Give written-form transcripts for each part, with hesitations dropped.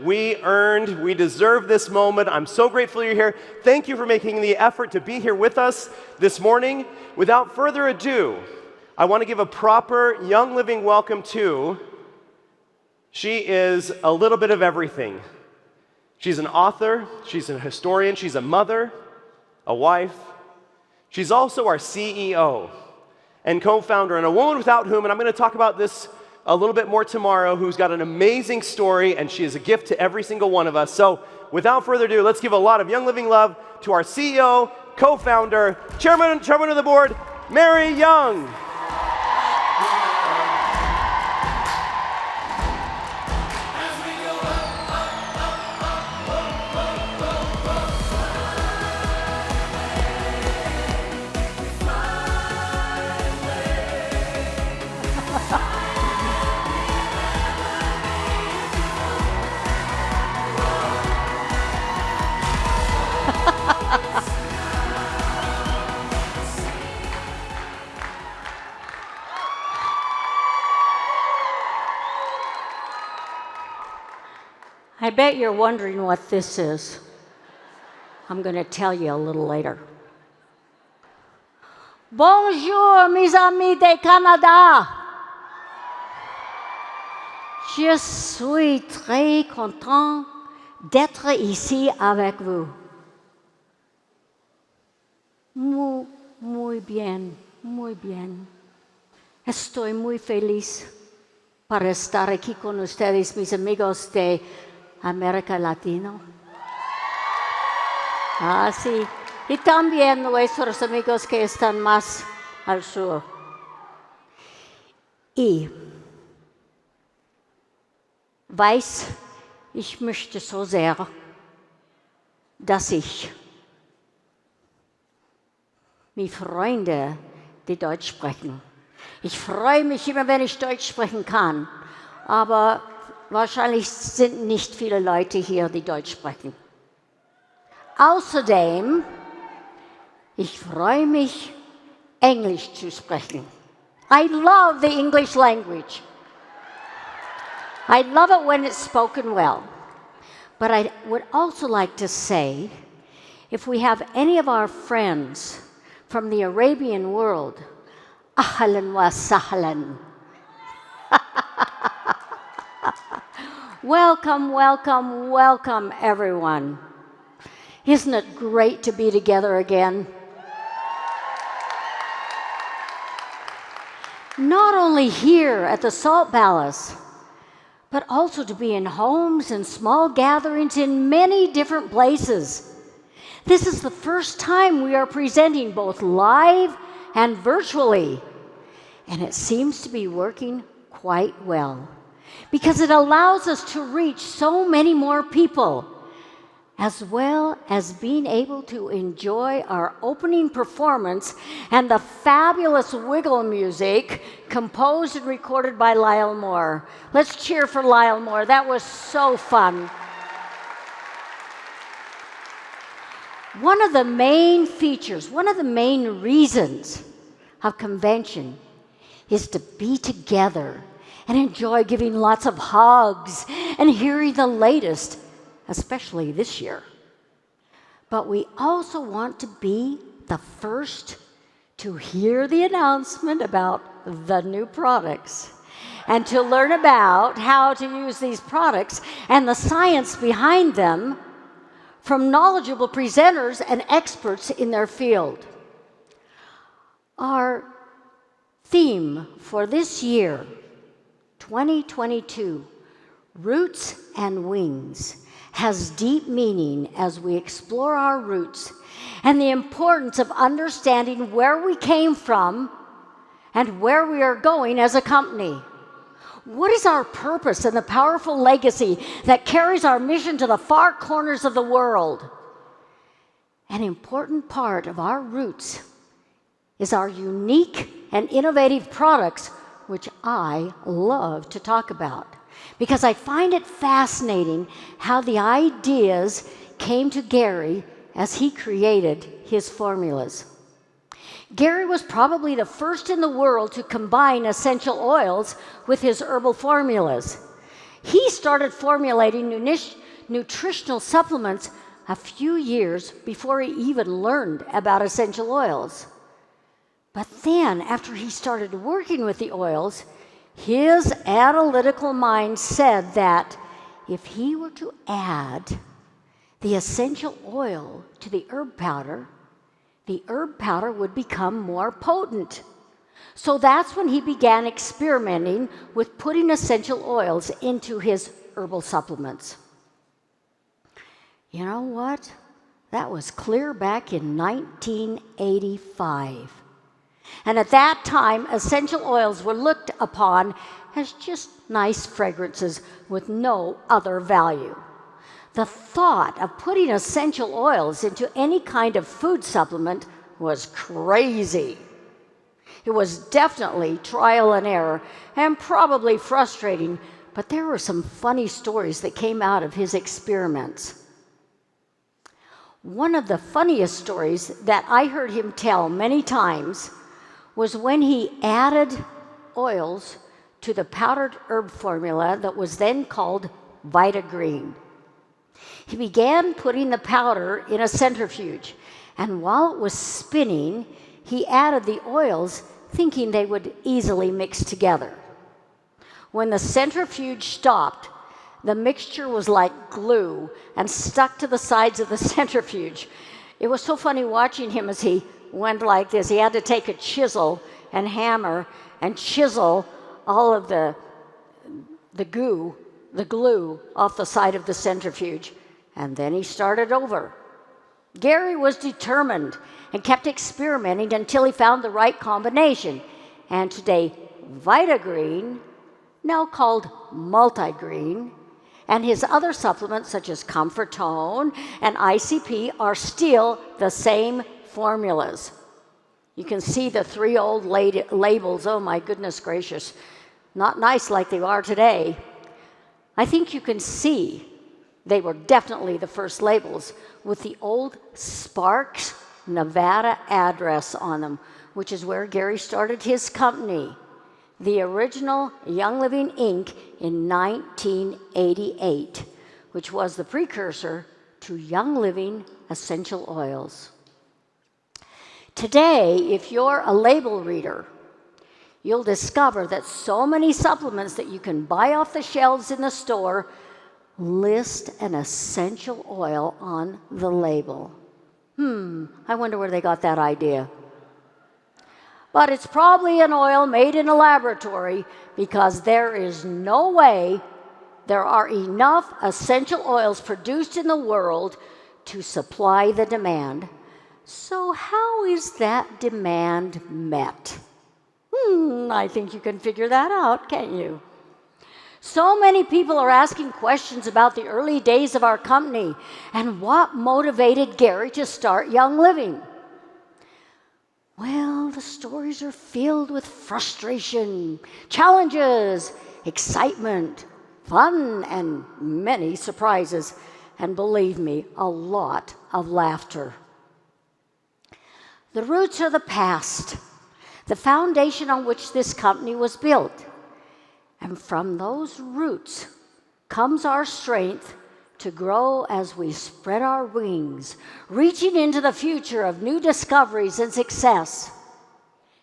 we deserve this moment. I'm so grateful you're here. Thank you for making the effort to be here with us this morning. Without further ado, I want to give a proper Young Living welcome to, she is a little bit of everything. She's an author, she's a historian, she's a mother, a wife. She's also our CEO and co-founder, and a woman without whom, and I'm going to talk about this a little bit more tomorrow, who's got an amazing story, and she is a gift to every single one of us. So without further ado, let's give a lot of Young Living love to our CEO, co-founder, chairman of the board, Mary Young. I bet you're wondering what this is. I'm going to tell you a little later. Bonjour, mes amis de Canada. Je suis très content d'être ici avec vous. Muy bien, muy bien. Estoy muy feliz para estar aquí con ustedes, mis amigos de América Latina. Sí. Y también nuestros amigos que están más al sur. Y weiß, ich möchte so sehr, dass ich mit Freunden, die Deutsch sprechen. Ich freue mich immer, wenn ich Deutsch sprechen kann, aber wahrscheinlich sind nicht viele Leute hier, die Deutsch sprechen. Außerdem, ich freue mich, Englisch zu sprechen. I love the English language. I love it when it's spoken well. But I would also like to say, if we have any of our friends from the Arabian world, ahlan wa sahlan. Welcome, welcome, welcome, everyone. Isn't it great to be together again? Not only here at the Salt Palace, but also to be in homes and small gatherings in many different places. This is the first time we are presenting both live and virtually, and it seems to be working quite well because it allows us to reach so many more people, as well as being able to enjoy our opening performance and the fabulous wiggle music composed and recorded by Lyle Moore. Let's cheer for Lyle Moore. That was so fun. One of the main features, one of the main reasons of convention is to be together and enjoy giving lots of hugs and hearing the latest, especially this year. But we also want to be the first to hear the announcement about the new products and to learn about how to use these products and the science behind them from knowledgeable presenters and experts in their field. Our theme for this year, 2022, Roots and Wings, has deep meaning as we explore our roots and the importance of understanding where we came from and where we are going as a company. What is our purpose and the powerful legacy that carries our mission to the far corners of the world? An important part of our roots is our unique and innovative products, which I love to talk about, because I find it fascinating how the ideas came to Gary as he created his formulas. Gary was probably the first in the world to combine essential oils with his herbal formulas. He started formulating nutritional supplements a few years before he even learned about essential oils. But then, after he started working with the oils, his analytical mind said that if he were to add the essential oil to the herb powder would become more potent. So that's when he began experimenting with putting essential oils into his herbal supplements. You know what? That was clear back in 1985. And at that time, essential oils were looked upon as just nice fragrances with no other value. The thought of putting essential oils into any kind of food supplement was crazy. It was definitely trial and error and probably frustrating, but there were some funny stories that came out of his experiments. One of the funniest stories that I heard him tell many times was when he added oils to the powdered herb formula that was then called Vitagreen. He began putting the powder in a centrifuge, and while it was spinning, he added the oils thinking they would easily mix together. When the centrifuge stopped, the mixture was like glue and stuck to the sides of the centrifuge. It was so funny watching him as he went like this. He had to take a chisel and hammer and chisel all of the glue off the side of the centrifuge. And then he started over. Gary was determined and kept experimenting until he found the right combination. And today, Vitagreen, now called Multigreen, and his other supplements such as Comfortone and ICP are still the same formulas. You can see the 3 old labels. Oh my goodness gracious. Not nice like they are today. I think you can see they were definitely the first labels with the old Sparks, Nevada address on them, which is where Gary started his company, the original Young Living Inc. in 1988, which was the precursor to Young Living Essential Oils. Today, if you're a label reader, you'll discover that so many supplements that you can buy off the shelves in the store list an essential oil on the label. I wonder where they got that idea. But it's probably an oil made in a laboratory, because there is no way there are enough essential oils produced in the world to supply the demand. So how is that demand met? I think you can figure that out, can't you? So many people are asking questions about the early days of our company and what motivated Gary to start Young Living. Well, the stories are filled with frustration, challenges, excitement, fun, and many surprises, and believe me, a lot of laughter. The roots are the past, the foundation on which this company was built. And from those roots comes our strength to grow as we spread our wings, reaching into the future of new discoveries and success.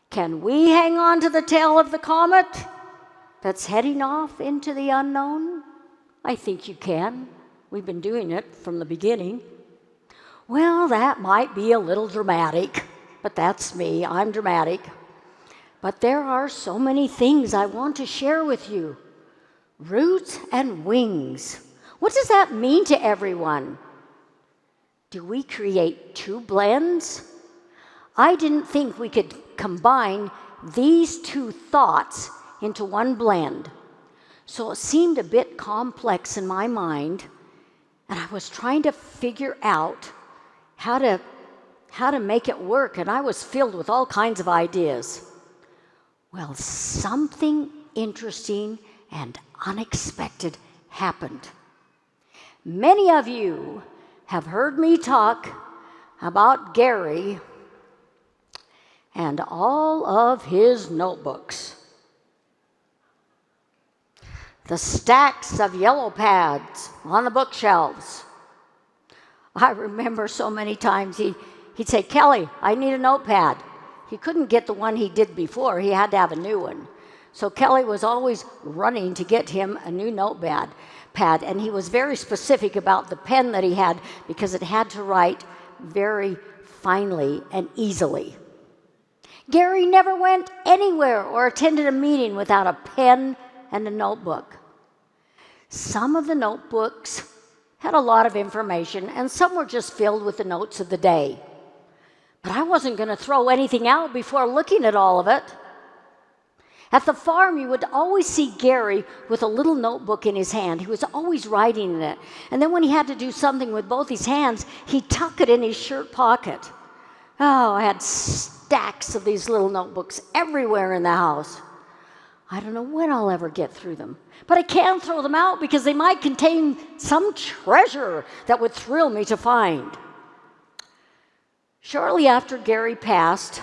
Can we hang on to the tail of the comet that's heading off into the unknown? I think you can. We've been doing it from the beginning. Well, that might be a little dramatic, but that's me. I'm dramatic. But there are so many things I want to share with you. Roots and wings. What does that mean to everyone? Do we create 2 blends? I didn't think we could combine these 2 thoughts into one blend. So it seemed a bit complex in my mind, and I was trying to figure out how to make it work, and I was filled with all kinds of ideas. Well, something interesting and unexpected happened. Many of you have heard me talk about Gary and all of his notebooks. the stacks of yellow pads on the bookshelves. I remember so many times he'd say, "Kelly, I need a notepad." He couldn't get the one he did before. He had to have a new one. So Kelly was always running to get him a new notepad, and he was very specific about the pen that he had because it had to write very finely and easily. Gary never went anywhere or attended a meeting without a pen and a notebook. Some of the notebooks had a lot of information, and some were just filled with the notes of the day. But I wasn't going to throw anything out before looking at all of it. At the farm, you would always see Gary with a little notebook in his hand. He was always writing in it. And then when he had to do something with both his hands, he'd tuck it in his shirt pocket. Oh, I had stacks of these little notebooks everywhere in the house. I don't know when I'll ever get through them. But I can't throw them out because they might contain some treasure that would thrill me to find. Shortly after Gary passed,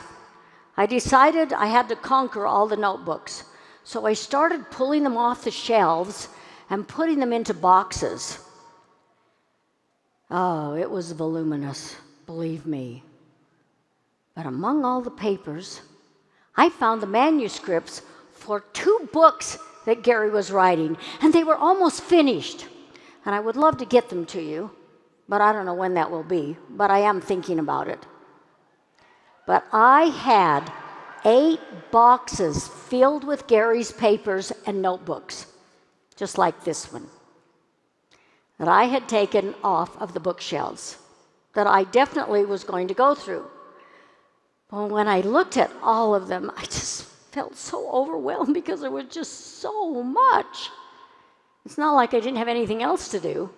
I decided I had to conquer all the notebooks. So I started pulling them off the shelves and putting them into boxes. Oh, it was voluminous, believe me. But among all the papers, I found the manuscripts for 2 books that Gary was writing, and they were almost finished. And I would love to get them to you, but I don't know when that will be, but I am thinking about it. But I had 8 boxes filled with Gary's papers and notebooks, just like this one, that I had taken off of the bookshelves, that I definitely was going to go through. Well, when I looked at all of them, I just felt so overwhelmed because there was just so much. It's not like I didn't have anything else to do.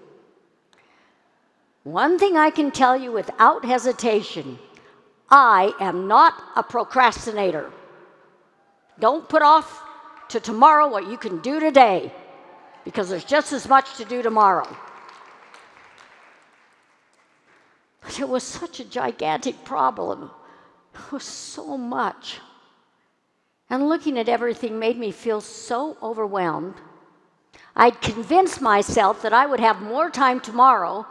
One thing I can tell you without hesitation, I am not a procrastinator. Don't put off to tomorrow what you can do today, because there's just as much to do tomorrow. But it was such a gigantic problem. It was so much. And looking at everything made me feel so overwhelmed. I'd convinced myself that I would have more time tomorrow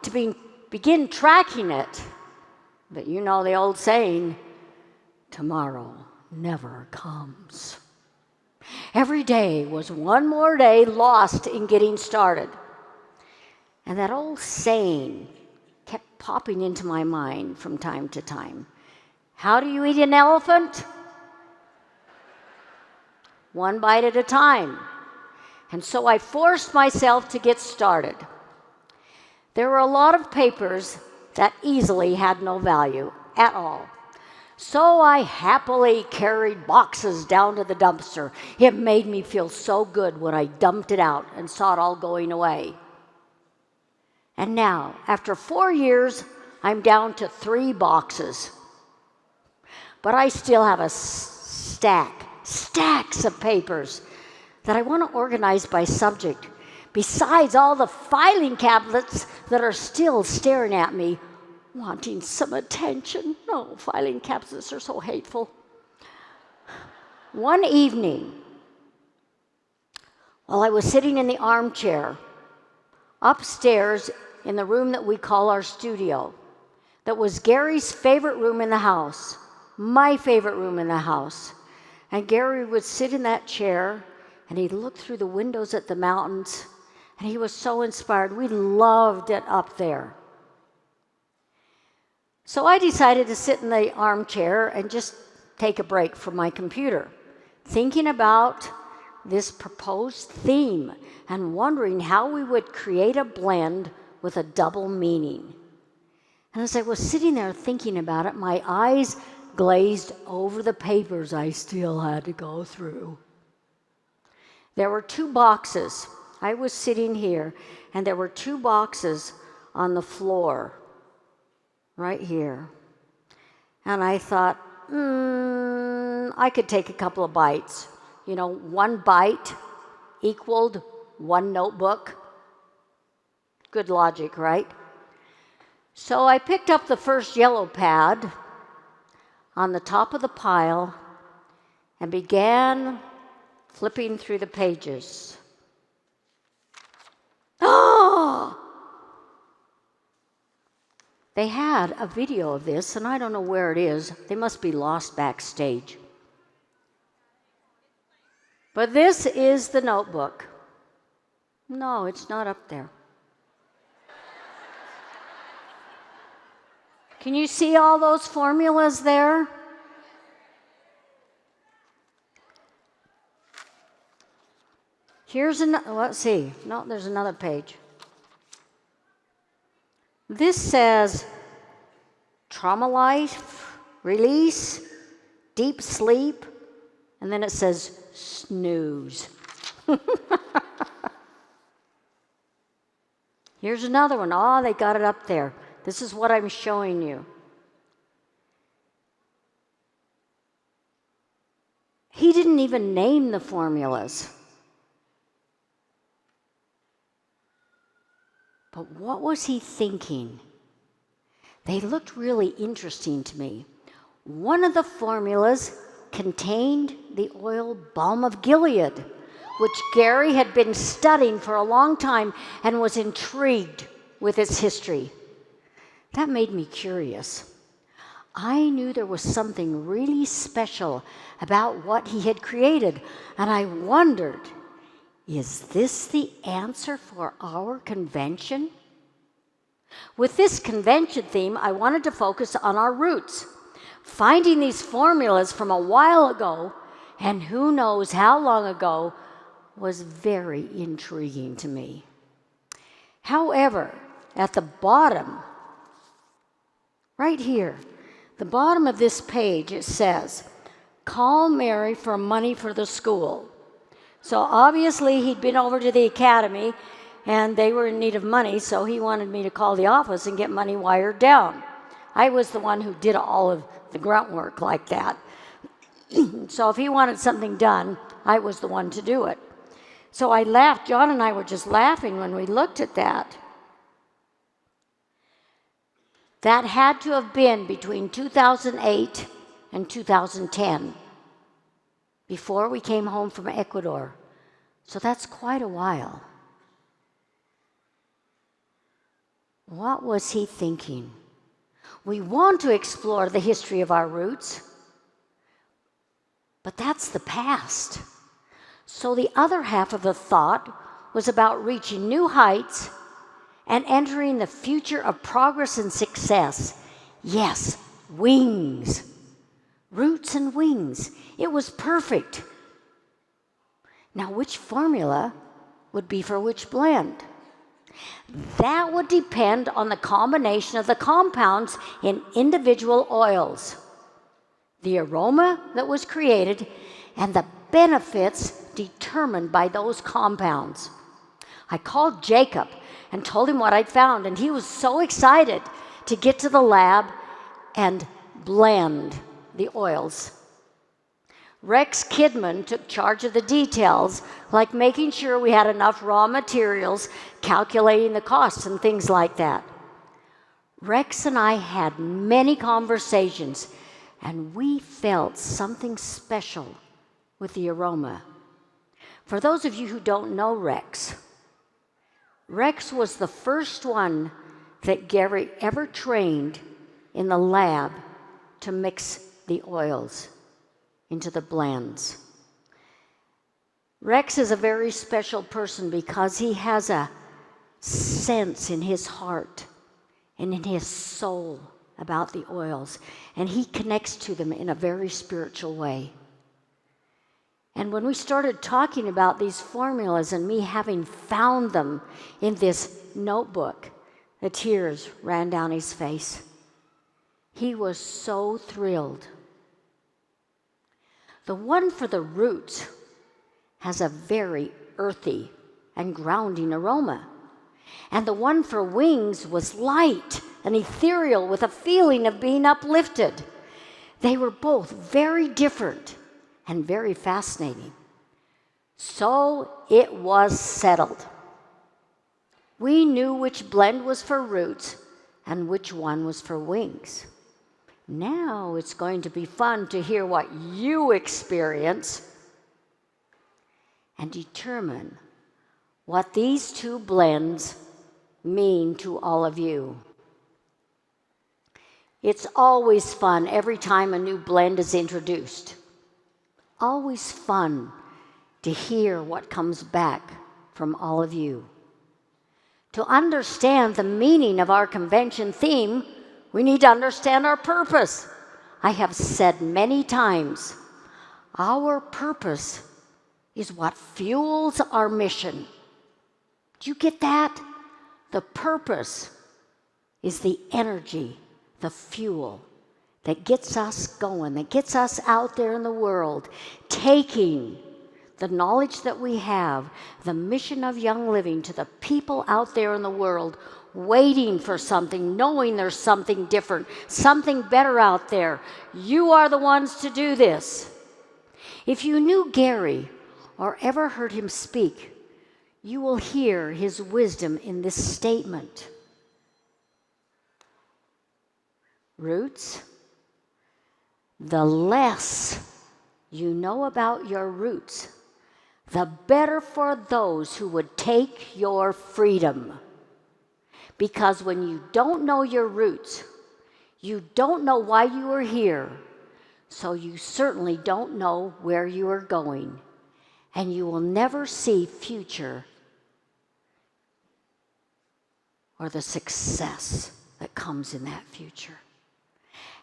to begin tracking it. But you know the old saying, tomorrow never comes. Every day was one more day lost in getting started. And that old saying kept popping into my mind from time to time. How do you eat an elephant? One bite at a time. And so I forced myself to get started. There were a lot of papers that easily had no value at all. So I happily carried boxes down to the dumpster. It made me feel so good when I dumped it out and saw it all going away. And now, after 4 years, I'm down to 3 boxes. But I still have a stacks of papers that I want to organize by subject, besides all the filing cabinets that are still staring at me, wanting some attention. No, filing cabinets are so hateful. One evening, while I was sitting in the armchair upstairs in the room that we call our studio, that was Gary's favorite room in the house, my favorite room in the house, and Gary would sit in that chair and he'd look through the windows at the mountains, and he was so inspired. We loved it up there. So I decided to sit in the armchair and just take a break from my computer, thinking about this proposed theme and wondering how we would create a blend with a double meaning. And as I was sitting there thinking about it, my eyes glazed over the papers I still had to go through. There were 2 boxes. I was sitting here, and there were 2 boxes on the floor, right here. And I thought, I could take a couple of bites. You know, 1 bite equaled 1 notebook. Good logic, right? So I picked up the first yellow pad on the top of the pile and began flipping through the pages. They had a video of this, and I don't know where it is. They must be lost backstage. But this is the notebook. No, it's not up there. Can you see all those formulas there? Here's another, let's see. No, there's another page. This says trauma life, release, deep sleep, and then it says snooze. Here's another one. Oh, they got it up there. This is what I'm showing you. He didn't even name the formulas. But what was he thinking? They looked really interesting to me. One of the formulas contained the oil Balm of Gilead, which Gary had been studying for a long time and was intrigued with its history. That made me curious. I knew there was something really special about what he had created, and I wondered, is this the answer for our convention? With this convention theme, I wanted to focus on our roots. Finding these formulas from a while ago, and who knows how long ago, was very intriguing to me. However, at the bottom, right here, the bottom of this page, it says, call Mary for money for the school. So obviously he'd been over to the academy and they were in need of money, so he wanted me to call the office and get money wired down. I was the one who did all of the grunt work like that. So if he wanted something done, I was the one to do it. So I laughed. John and I were just laughing when we looked at that. That had to have been between 2008 and 2010, before we came home from Ecuador. So that's quite a while. What was he thinking? We want to explore the history of our roots, but that's the past. So the other half of the thought was about reaching new heights and entering the future of progress and success. Yes, wings. Roots and wings. It was perfect. Now, which formula would be for which blend? That would depend on the combination of the compounds in individual oils, the aroma that was created, and the benefits determined by those compounds. I called Jacob and told him what I'd found, and he was so excited to get to the lab and blend the oils. Rex Kidman took charge of the details, like making sure we had enough raw materials, calculating the costs and things like that. Rex and I had many conversations, and we felt something special with the aroma. For those of you who don't know Rex, Rex was the first one that Gary ever trained in the lab to mix the oils into the blends. Rex is a very special person because he has a sense in his heart and in his soul about the oils, and he connects to them in a very spiritual way. And when we started talking about these formulas and me having found them in this notebook, the tears ran down his face. He was so thrilled. The one for the roots has a very earthy and grounding aroma. And the one for wings was light and ethereal with a feeling of being uplifted. They were both very different and very fascinating. So it was settled. We knew which blend was for roots and which one was for wings. Now it's going to be fun to hear what you experience and determine what these two blends mean to all of you. It's always fun every time a new blend is introduced. Always fun to hear what comes back from all of you. To understand the meaning of our convention theme, we need to understand our purpose. I have said many times, our purpose is what fuels our mission. Do you get that? The purpose is the energy, the fuel that gets us going, that gets us out there in the world, taking the knowledge that we have, the mission of Young Living, to the people out there in the world, waiting for something, knowing there's something different, something better out there. You are the ones to do this. If you knew Gary or ever heard him speak, you will hear his wisdom in this statement. Roots, the less you know about your roots, the better for those who would take your freedom. Because when you don't know your roots, you don't know why you are here, so you certainly don't know where you are going, and you will never see future or the success that comes in that future.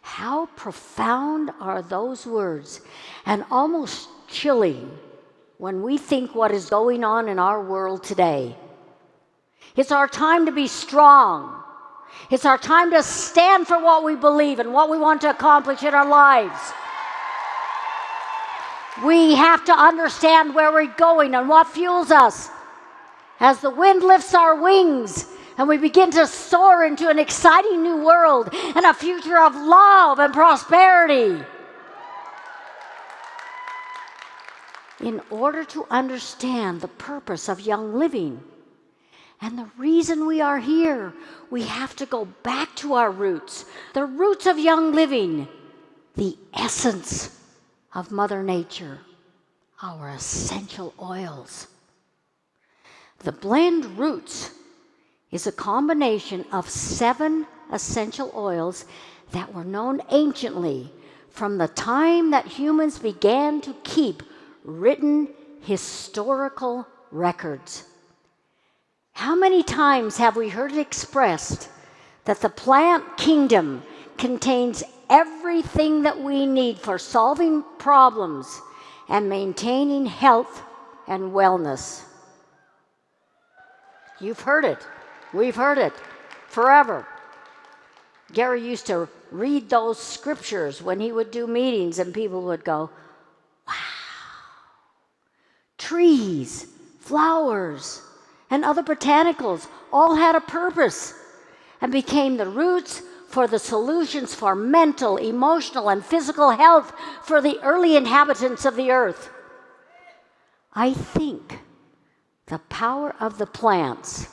How profound are those words, and almost chilling when we think what is going on in our world today. It's our time to be strong. It's our time to stand for what we believe and what we want to accomplish in our lives. We have to understand where we're going and what fuels us. As the wind lifts our wings and we begin to soar into an exciting new world and a future of love and prosperity. In order to understand the purpose of Young Living and the reason we are here, we have to go back to our roots, the roots of Young Living, the essence of Mother Nature, our essential oils. The blend Roots is a combination of 7 essential oils that were known anciently from the time that humans began to keep written historical records. How many times have we heard it expressed that the plant kingdom contains everything that we need for solving problems and maintaining health and wellness? You've heard it. We've heard it forever. Gary used to read those scriptures when he would do meetings, and people would go, wow. Trees, flowers, and other botanicals all had a purpose and became the roots for the solutions for mental, emotional, and physical health for the early inhabitants of the earth. I think the power of the plants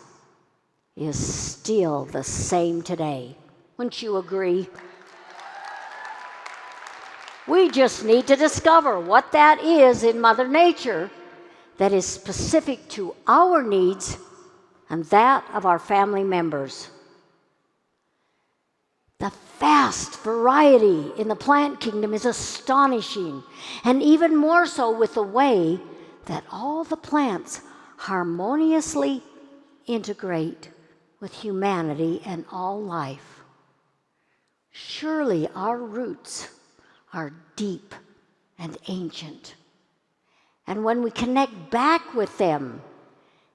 is still the same today. Wouldn't you agree? We just need to discover what that is in Mother Nature that is specific to our needs and that of our family members. The vast variety in the plant kingdom is astonishing, and even more so with the way that all the plants harmoniously integrate with humanity and all life. Surely our roots are deep and ancient. And when we connect back with them,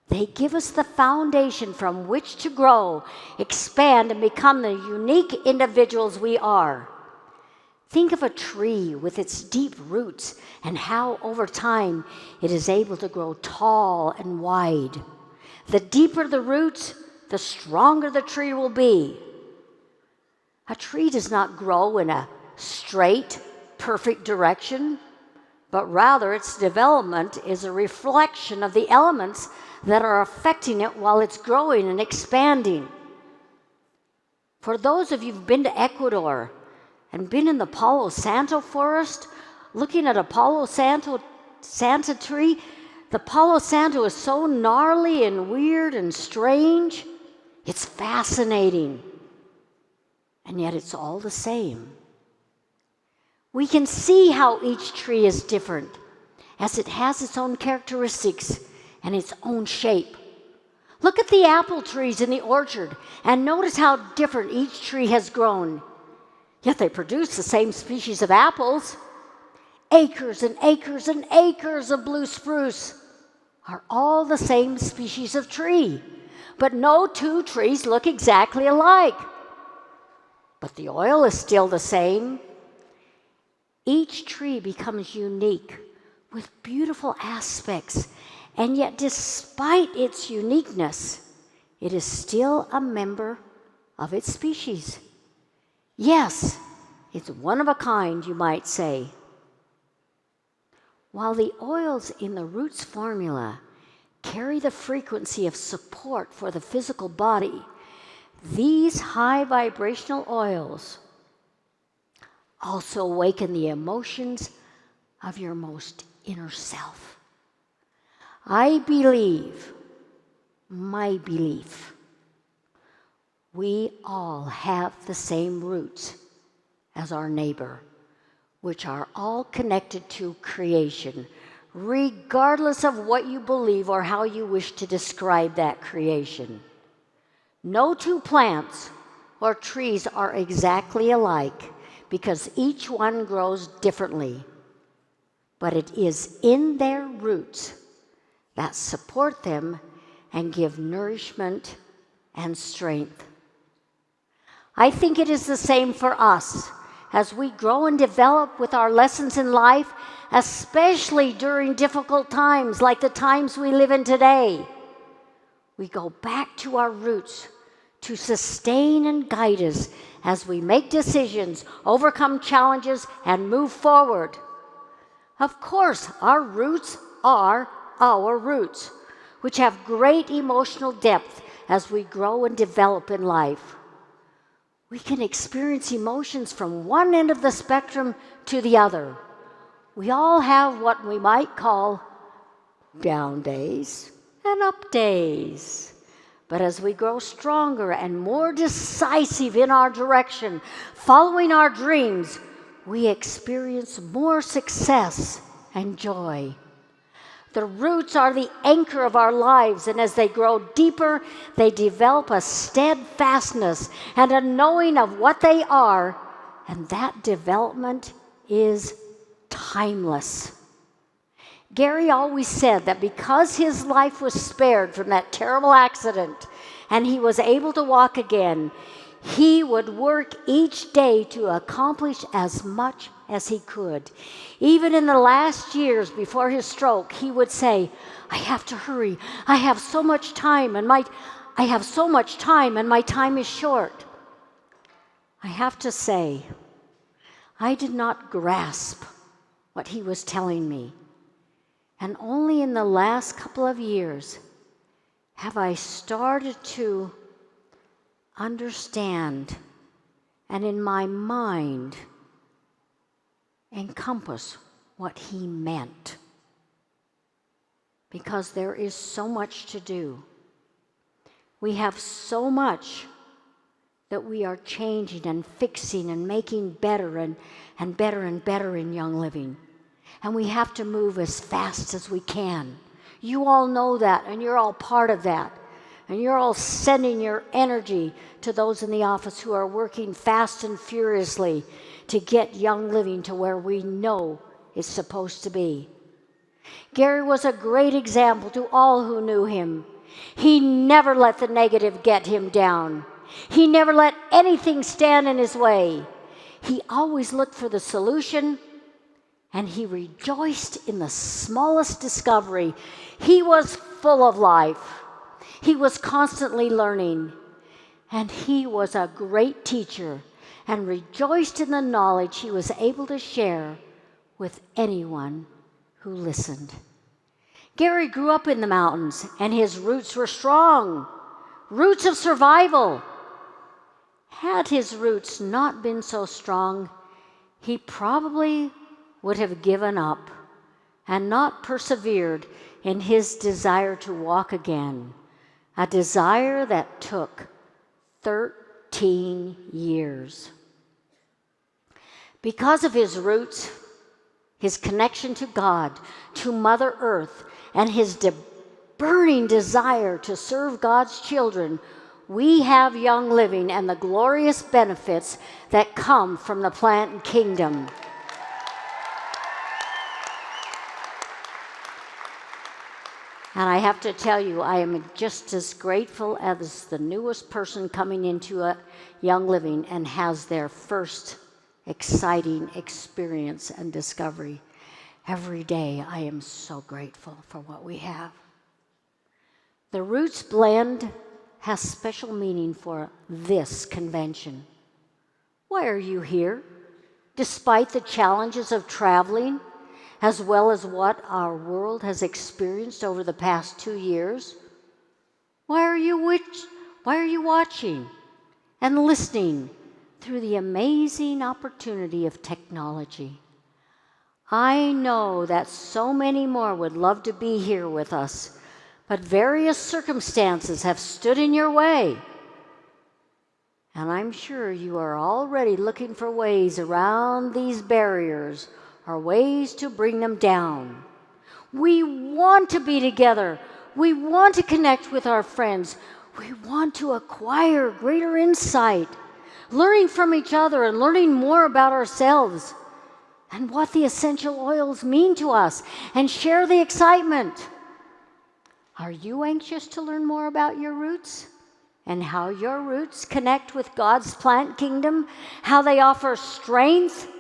they give us the foundation from which to grow, expand, and become the unique individuals we are. Think of a tree with its deep roots and how over time it is able to grow tall and wide. The deeper the roots, the stronger the tree will be. A tree does not grow in a straight, perfect direction, but rather its development is a reflection of the elements that are affecting it while it's growing and expanding. For those of you who've been to Ecuador and been in the Palo Santo forest, looking at a Palo Santo tree, the Palo Santo is so gnarly and weird and strange. It's fascinating. and yet it's all the same. We can see how each tree is different, as it has its own characteristics and its own shape. Look at the apple trees in the orchard and notice how different each tree has grown. Yet they produce the same species of apples. Acres and acres and acres of blue spruce are all the same species of tree, but no two trees look exactly alike. But the oil is still the same. Each tree becomes unique with beautiful aspects, and yet despite its uniqueness, it is still a member of its species. Yes, it's one of a kind, you might say. While the oils in the roots formula carry the frequency of support for the physical body, these high vibrational oils also awaken the emotions of your most inner self. I believe, my belief, we all have the same roots as our neighbor, which are all connected to creation, regardless of what you believe or how you wish to describe that creation. No two plants or trees are exactly alike because each one grows differently. But it is in their roots that support them and give nourishment and strength. I think it is the same for us as we grow and develop with our lessons in life, especially during difficult times like the times we live in today. We go back to our roots to sustain and guide us as we make decisions, overcome challenges, and move forward. Of course, our roots are our roots, which have great emotional depth as we grow and develop in life. We can experience emotions from one end of the spectrum to the other. We all have what we might call down days and up days. But as we grow stronger and more decisive in our direction, following our dreams, we experience more success and joy. The roots are the anchor of our lives, and as they grow deeper, they develop a steadfastness and a knowing of what they are, and that development is timeless. Gary always said that because his life was spared from that terrible accident and he was able to walk again, he would work each day to accomplish as much as he could. Even in the last years before his stroke, he would say, I have to hurry. I have so much time and my time is short. I have to say, I did not grasp what he was telling me. And only in the last couple of years have I started to understand and in my mind encompass what he meant. Because there is so much to do. We have so much that we are changing and fixing and making better and better and better in Young Living. And we have to move as fast as we can. You all know that, and you're all part of that. And you're all sending your energy to those in the office who are working fast and furiously to get Young Living to where we know it's supposed to be. Gary was a great example to all who knew him. He never let the negative get him down. He never let anything stand in his way. He always looked for the solution, and he rejoiced in the smallest discovery. He was full of life. He was constantly learning, and he was a great teacher and rejoiced in the knowledge he was able to share with anyone who listened. Gary grew up in the mountains, and his roots were strong, roots of survival. Had his roots not been so strong, he probably would have given up and not persevered in his desire to walk again, a desire that took 13 15 years. Because of his roots, his connection to God, to Mother Earth, and his burning desire to serve God's children, we have Young Living and the glorious benefits that come from the plant kingdom. And I have to tell you, I am just as grateful as the newest person coming into a Young Living and has their first exciting experience and discovery. Every day, I am so grateful for what we have. The Roots Blend has special meaning for this convention. Why are you here? Despite the challenges of traveling, as well as what our world has experienced over the past 2 years, why are you watching and listening through the amazing opportunity of technology? I know that so many more would love to be here with us, but various circumstances have stood in your way. And I'm sure you are already looking for ways around these barriers or ways to bring them down. We want to be together. We want to connect with our friends. We want to acquire greater insight, learning from each other and learning more about ourselves and what the essential oils mean to us, and share the excitement. Are you anxious to learn more about your roots and how your roots connect with God's plant kingdom, how they offer strength,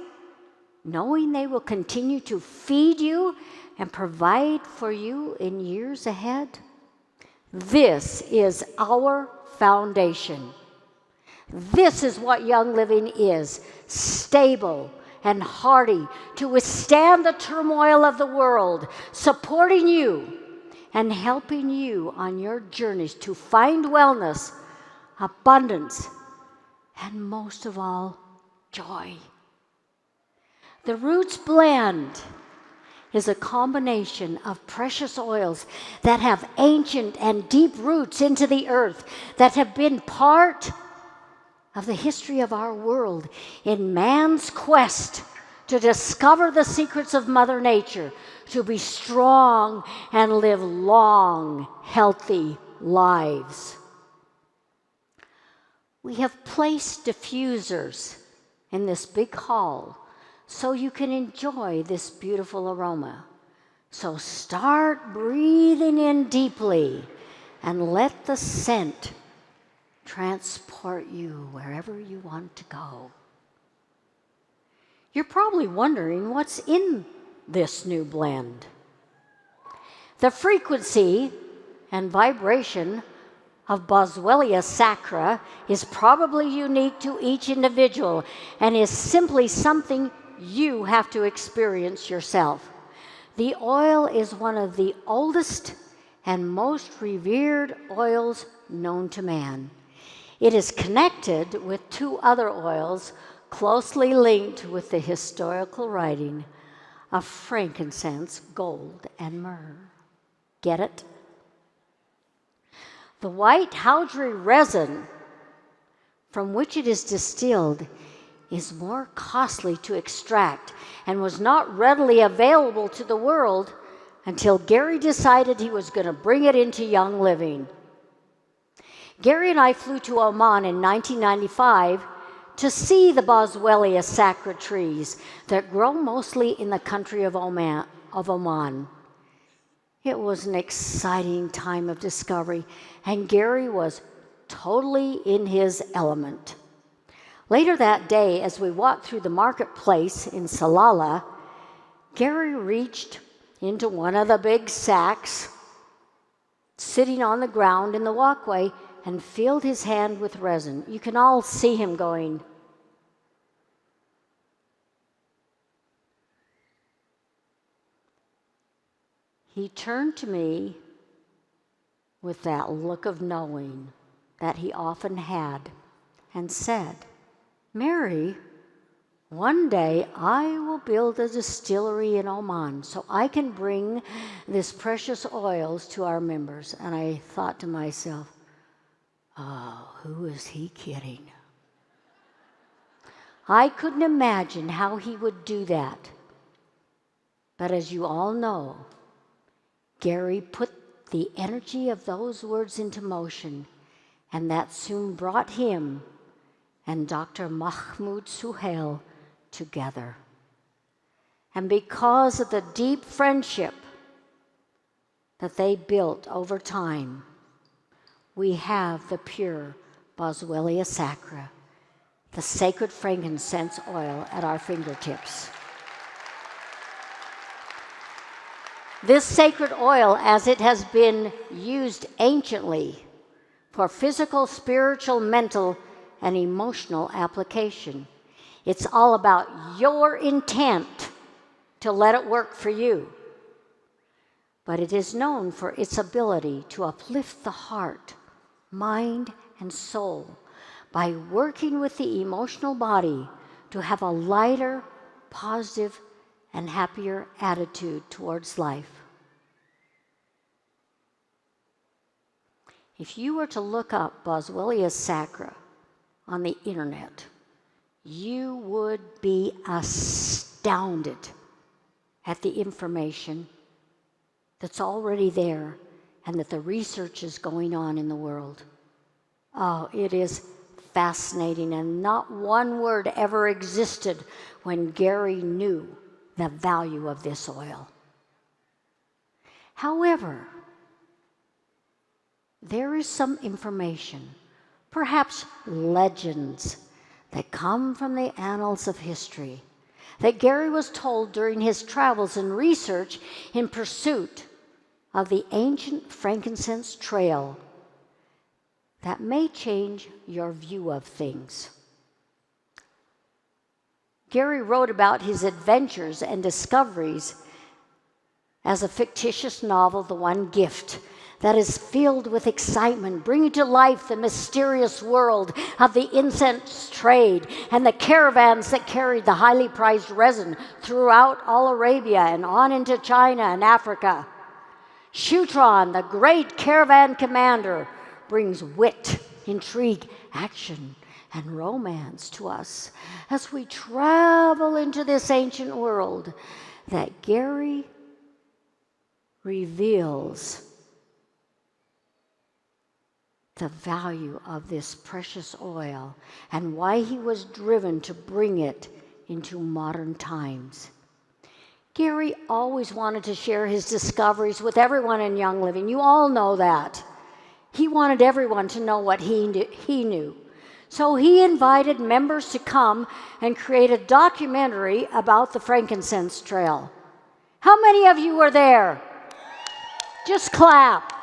knowing they will continue to feed you and provide for you in years ahead? This is our foundation. This is what Young Living is: stable and hardy to withstand the turmoil of the world, supporting you and helping you on your journeys to find wellness, abundance, and most of all, joy. The Roots Blend is a combination of precious oils that have ancient and deep roots into the earth, that have been part of the history of our world in man's quest to discover the secrets of Mother Nature, to be strong and live long, healthy lives. We have placed diffusers in this big hall so you can enjoy this beautiful aroma. So start breathing in deeply and let the scent transport you wherever you want to go. You're probably wondering what's in this new blend. The frequency and vibration of Boswellia sacra is probably unique to each individual and is simply something you have to experience yourself. The oil is one of the oldest and most revered oils known to man. It is connected with 2 other oils closely linked with the historical writing of frankincense, gold, and myrrh. Get it? The white howdery resin from which it is distilled is more costly to extract and was not readily available to the world until Gary decided he was going to bring it into Young Living. Gary and I flew to Oman in 1995 to see the Boswellia sacra trees that grow mostly in the country of Oman. It was an exciting time of discovery, and Gary was totally in his element. Later that day, as we walked through the marketplace in Salalah, Gary reached into one of the big sacks sitting on the ground in the walkway and filled his hand with resin. You can all see him going. He turned to me with that look of knowing that he often had and said, "Mary, one day I will build a distillery in Oman so I can bring this precious oils to our members." And I thought to myself, oh, who is he kidding? I couldn't imagine how he would do that. But as you all know, Gary put the energy of those words into motion, and that soon brought him and Dr. Mahmoud Suhail together. And because of the deep friendship that they built over time, we have the pure Boswellia sacra, the sacred frankincense oil at our fingertips. This sacred oil, as it has been used anciently for physical, spiritual, mental, and emotional application, it's all about your intent to let it work for you. But it is known for its ability to uplift the heart, mind, and soul by working with the emotional body to have a lighter, positive, and happier attitude towards life. If you were to look up Boswellia sacra on the internet, you would be astounded at the information that's already there and that the research is going on in the world. Oh, it is fascinating, and not one word ever existed when Gary knew the value of this oil. However, there is some information, perhaps legends, that come from the annals of history that Gary was told during his travels and research in pursuit of the ancient frankincense trail that may change your view of things. Gary wrote about his adventures and discoveries as a fictitious novel, The One Gift, that is filled with excitement, bringing to life the mysterious world of the incense trade and the caravans that carried the highly prized resin throughout all Arabia and on into China and Africa. Shutran, the great caravan commander, brings wit, intrigue, action, and romance to us as we travel into this ancient world that Gary reveals the value of this precious oil and why he was driven to bring it into modern times. Gary always wanted to share his discoveries with everyone in Young Living. You all know that. He wanted everyone to know what he knew. So he invited members to come and create a documentary about the frankincense trail. How many of you were there? Just clap.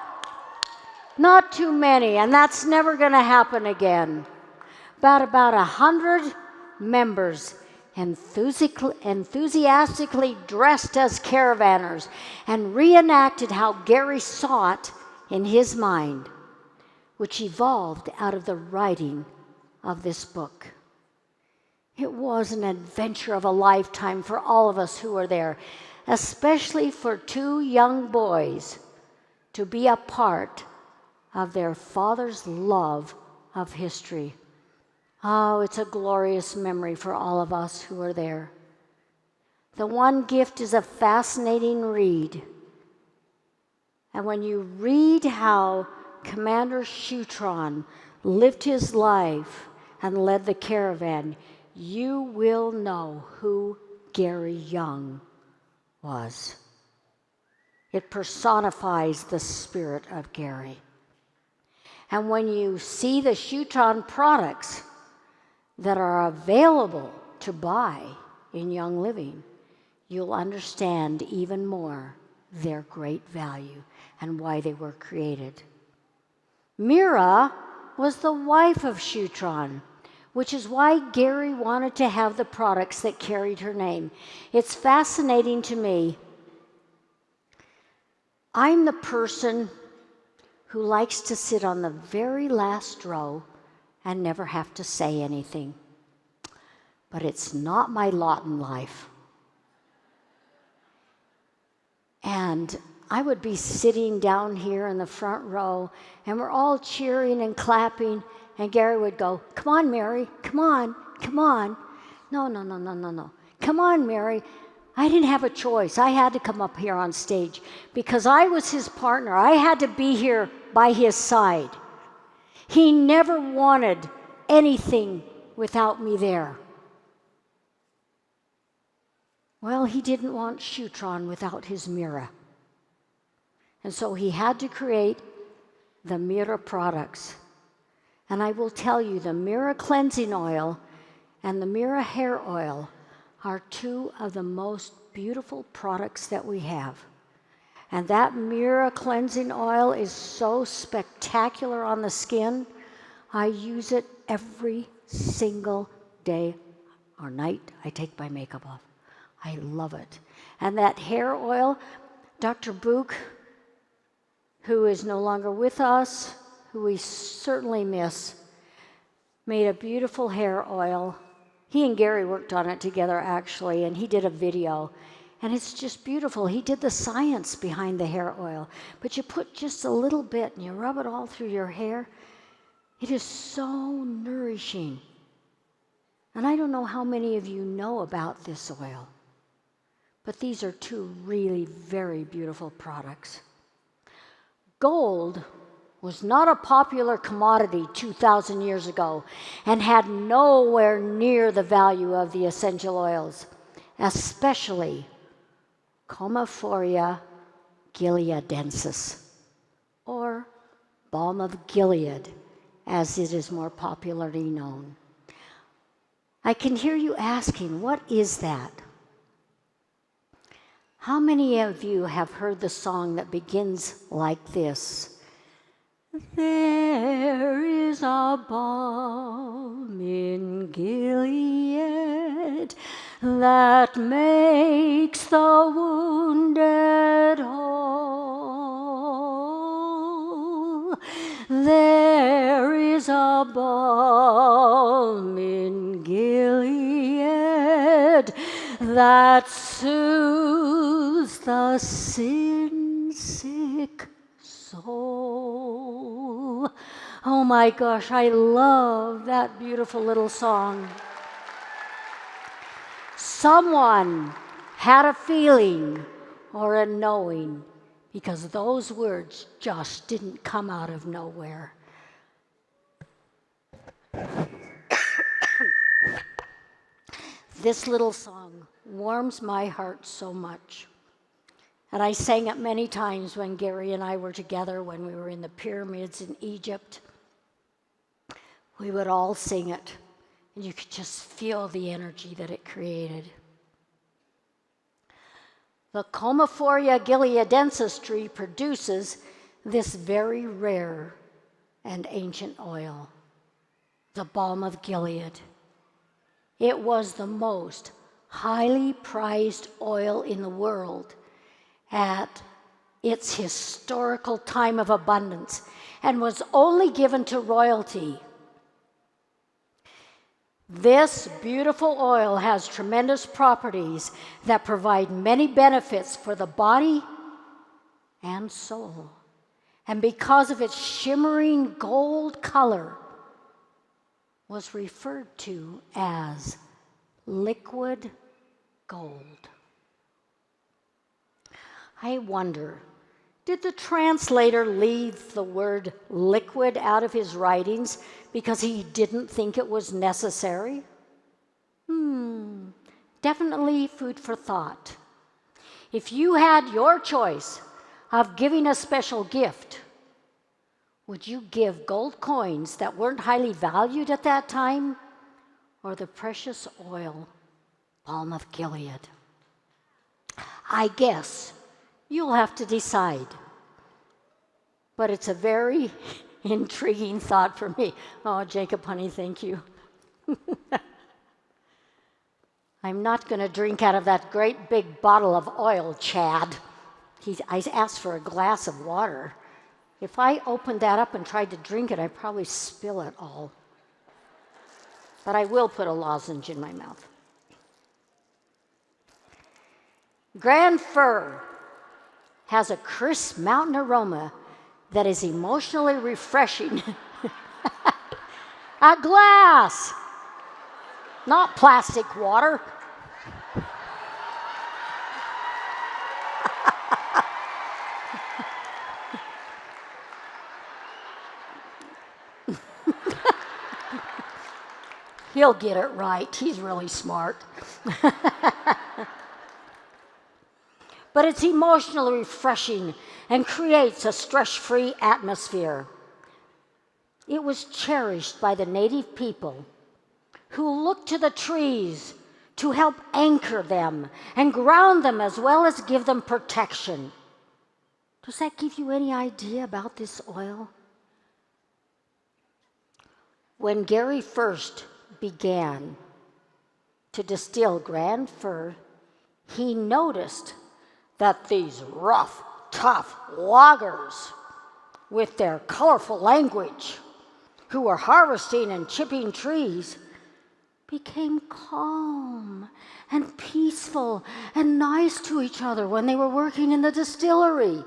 Not too many, and that's never going to happen again. About 100 members enthusiastically dressed as caravanners and reenacted how Gary saw it in his mind, which evolved out of the writing of this book. It was an adventure of a lifetime for all of us who were there, especially for two young boys to be a part of their father's love of history. Oh, it's a glorious memory for all of us who are there. The One Gift is a fascinating read. And when you read how Commander Shutran lived his life and led the caravan, you will know who Gary Young was. It personifies the spirit of Gary. And when you see the Shutran products that are available to buy in Young Living, you'll understand even more their great value and why they were created. Mira was the wife of Shutran, which is why Gary wanted to have the products that carried her name. It's fascinating to me. I'm the person who likes to sit on the very last row and never have to say anything. But it's not my lot in life. And I would be sitting down here in the front row, and we're all cheering and clapping, and Gary would go, "Come on, Mary, come on, come on." No, no, no, no, no, no. Come on, Mary. I didn't have a choice. I had to come up here on stage because I was his partner. I had to be here by his side. He never wanted anything without me there. Well, he didn't want Shutron without his Mira. And so he had to create the Mira products. And I will tell you, the Mira cleansing oil and the Mira hair oil are two of the most beautiful products that we have. And that Mira cleansing oil is so spectacular on the skin. I use it every single day or night I take my makeup off. I love it. And that hair oil, Dr. Book, who is no longer with us, who we certainly miss, made a beautiful hair oil. He and Gary worked on it together, actually, and he did a video. And it's just beautiful. He did the science behind the hair oil. But you put just a little bit and you rub it all through your hair. It is so nourishing. And I don't know how many of you know about this oil, but these are two really very beautiful products. Gold was not a popular commodity 2,000 years ago and had nowhere near the value of the essential oils, especially Comophoria gileadensis, or balm of Gilead, as it is more popularly known. I can hear you asking, what is that? How many of you have heard the song that begins like this? There is a balm in Gilead that makes the wounded whole. There is a balm in Gilead that soothes the sin-sick soul. Oh my gosh, I love that beautiful little song. Someone had a feeling or a knowing, because those words just didn't come out of nowhere. This little song warms my heart so much. And I sang it many times when Gary and I were together, when we were in the pyramids in Egypt. We would all sing it, and you could just feel the energy that it created. The Comophoria gileadensis tree produces this very rare and ancient oil, the balm of Gilead. It was the most highly prized oil in the world at its historical time of abundance and was only given to royalty. This beautiful oil has tremendous properties that provide many benefits for the body and soul. And because of its shimmering gold color, was referred to as liquid gold. I wonder, did the translator leave the word liquid out of his writings because he didn't think it was necessary? Definitely food for thought. If you had your choice of giving a special gift, would you give gold coins that weren't highly valued at that time, or the precious oil, balm of Gilead? I guess you'll have to decide. But it's a very intriguing thought for me. Oh, Jacob, honey, thank you. I'm not going to drink out of that great big bottle of oil, Chad. I asked for a glass of water. If I opened that up and tried to drink it, I'd probably spill it all. But I will put a lozenge in my mouth. Grand Fir has a crisp mountain aroma that is emotionally refreshing. A glass not plastic water. He'll get it right. He's really smart. But it's emotionally refreshing and creates a stress-free atmosphere. It was cherished by the native people who looked to the trees to help anchor them and ground them as well as give them protection. Does that give you any idea about this oil? When Gary first began to distill Grand Fir, he noticed that these rough, tough loggers with their colorful language who were harvesting and chipping trees became calm and peaceful and nice to each other when they were working in the distillery.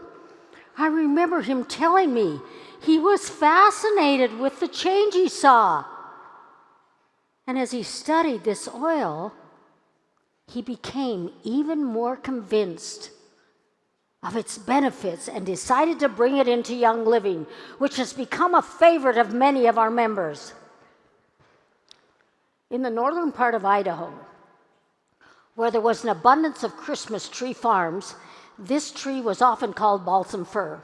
I remember him telling me he was fascinated with the change he saw. And as he studied this oil, he became even more convinced of its benefits and decided to bring it into Young Living, which has become a favorite of many of our members. In the northern part of Idaho, where there was an abundance of Christmas tree farms, this tree was often called balsam fir.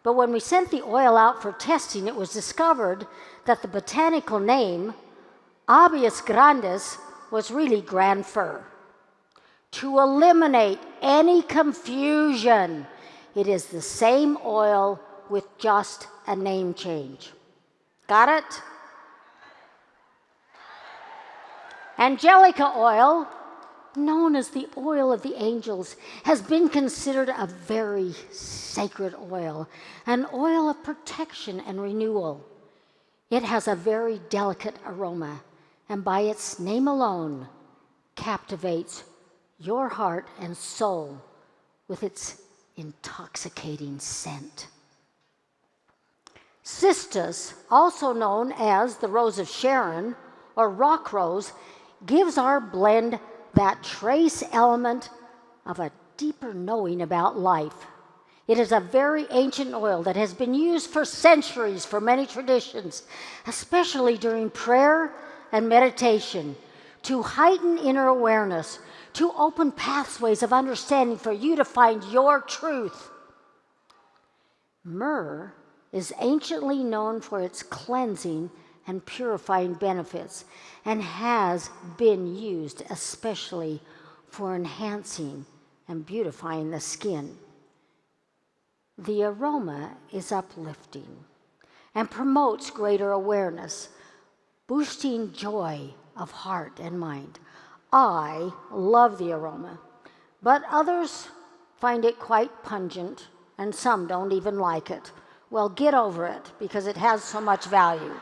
But when we sent the oil out for testing, it was discovered that the botanical name, Abies grandis, was really grand fir. To eliminate any confusion, it is the same oil with just a name change. Got it? Angelica oil, known as the oil of the angels, has been considered a very sacred oil, an oil of protection and renewal. It has a very delicate aroma, and by its name alone, captivates your heart and soul with its intoxicating scent. Cistus, also known as the Rose of Sharon or rock rose, gives our blend that trace element of a deeper knowing about life. It is a very ancient oil that has been used for centuries for many traditions, especially during prayer and meditation, to heighten inner awareness, to open pathways of understanding for you to find your truth. Myrrh is anciently known for its cleansing and purifying benefits, and has been used especially for enhancing and beautifying the skin. The aroma is uplifting and promotes greater awareness, boosting joy of heart and mind. I love the aroma, but others find it quite pungent, and some don't even like it. Well, get over it, because it has so much value.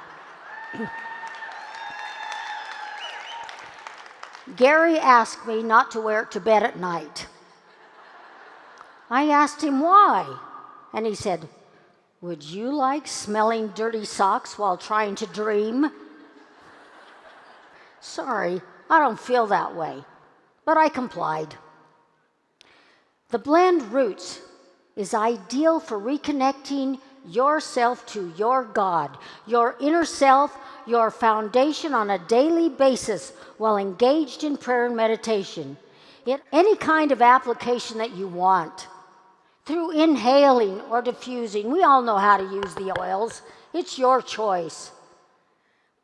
Gary asked me not to wear it to bed at night. I asked him why, and he said, "Would you like smelling dirty socks while trying to dream?" Sorry, I don't feel that way, but I complied. The blend Roots is ideal for reconnecting yourself to your God, your inner self, your foundation on a daily basis while engaged in prayer and meditation. Any kind of application that you want, through inhaling or diffusing. We all know how to use the oils. It's your choice.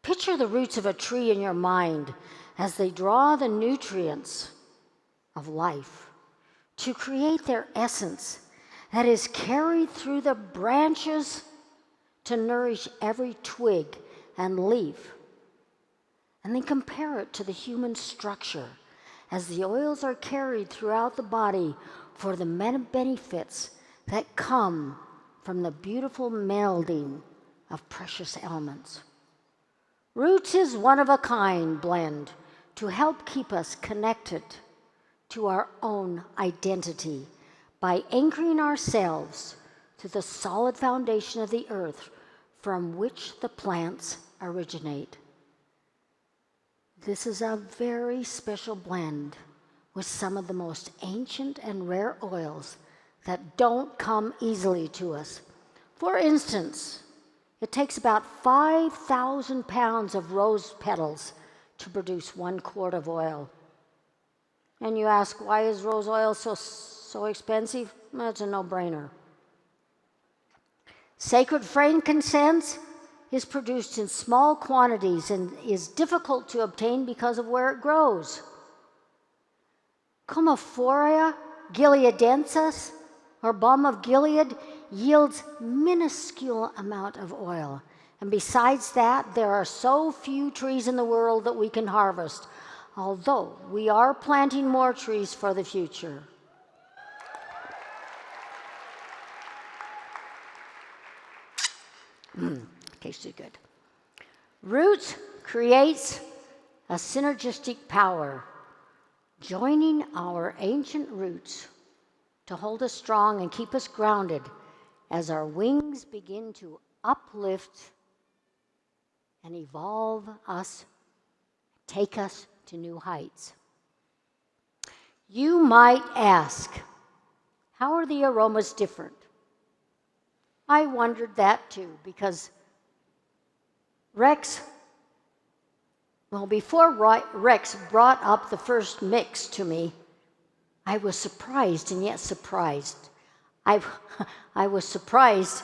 Picture the roots of a tree in your mind as they draw the nutrients of life to create their essence that is carried through the branches to nourish every twig and leaf. And then compare it to the human structure as the oils are carried throughout the body for the many benefits that come from the beautiful melding of precious elements. Roots is one-of-a-kind blend to help keep us connected to our own identity by anchoring ourselves to the solid foundation of the earth from which the plants originate. This is a very special blend with some of the most ancient and rare oils that don't come easily to us. For instance, it takes about 5,000 pounds of rose petals to produce 1 quart of oil. And you ask, why is rose oil so expensive? Well, it's a no-brainer. Sacred frankincense is produced in small quantities and is difficult to obtain because of where it grows. Comophoria gileadensis, or balm of Gilead, yields minuscule amount of oil. And besides that, there are so few trees in the world that we can harvest, although we are planting more trees for the future. Tastes good. Roots creates a synergistic power, joining our ancient roots to hold us strong and keep us grounded as our wings begin to uplift and evolve us, take us to new heights. You might ask, how are the aromas different? I wondered that too, because before Rex brought up the first mix to me, I was surprised and yet surprised. I was surprised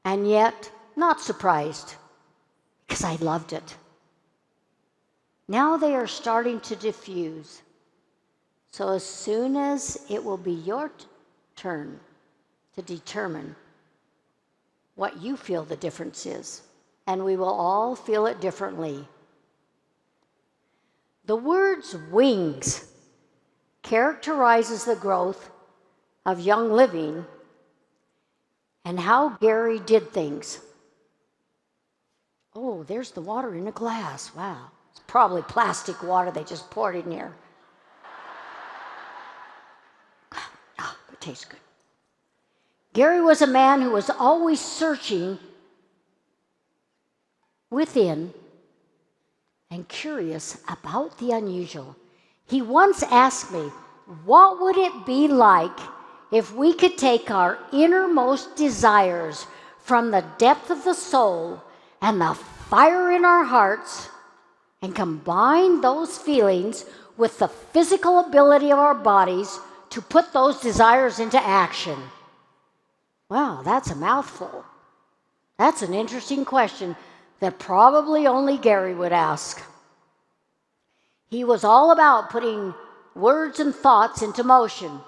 and yet not surprised, because I loved it. Now they are starting to diffuse. So as soon as it will be your turn to determine what you feel the difference is, and we will all feel it differently. The words wings characterizes the growth of Young Living and how Gary did things. Oh, there's the water in a glass. Wow. It's probably plastic water they just poured in here. It tastes good. Gary was a man who was always searching within and curious about the unusual. He once asked me, what would it be like if we could take our innermost desires from the depth of the soul and the fire in our hearts and combine those feelings with the physical ability of our bodies to put those desires into action? Wow, that's a mouthful. That's an interesting question that probably only Gary would ask. He was all about putting words and thoughts into motion,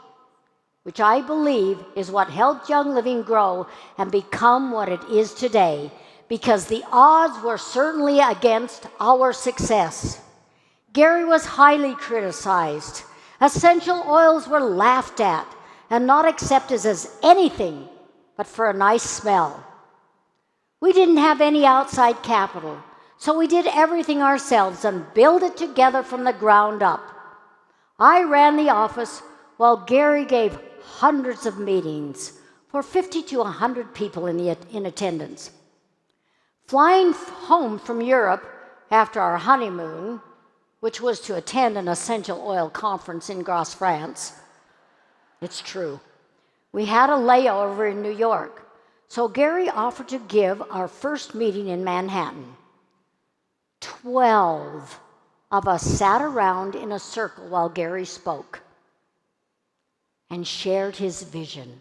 which I believe is what helped Young Living grow and become what it is today, because the odds were certainly against our success. Gary was highly criticized. Essential oils were laughed at and not accepted as anything but for a nice smell. We didn't have any outside capital, so we did everything ourselves and built it together from the ground up. I ran the office while Gary gave hundreds of meetings for 50 to 100 people in attendance. Flying home from Europe after our honeymoon, which was to attend an essential oil conference in Grasse, France, it's true, we had a layover in New York. So Gary offered to give our first meeting in Manhattan. 12 of us sat around in a circle while Gary spoke and shared his vision.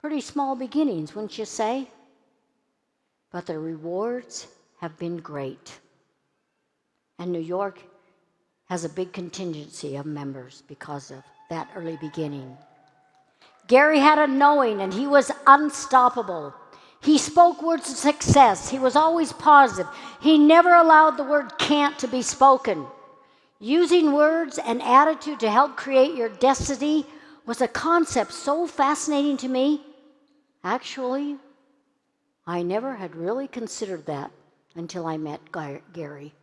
Pretty small beginnings, wouldn't you say? But the rewards have been great. And New York has a big contingency of members because of that early beginning. Gary had a knowing, and he was unstoppable. He spoke words of success. He was always positive. He never allowed the word can't to be spoken. Using words and attitude to help create your destiny was a concept so fascinating to me. Actually, I never had really considered that until I met Gary.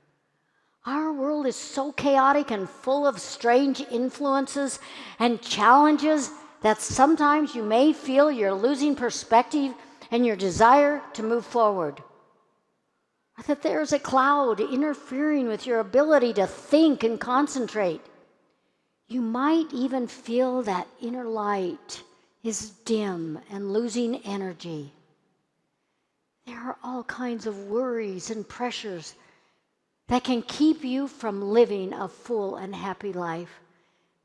Our world is so chaotic and full of strange influences and challenges that sometimes you may feel you're losing perspective and your desire to move forward. that there's a cloud interfering with your ability to think and concentrate. You might even feel that inner light is dim and losing energy. There are all kinds of worries and pressures that can keep you from living a full and happy life.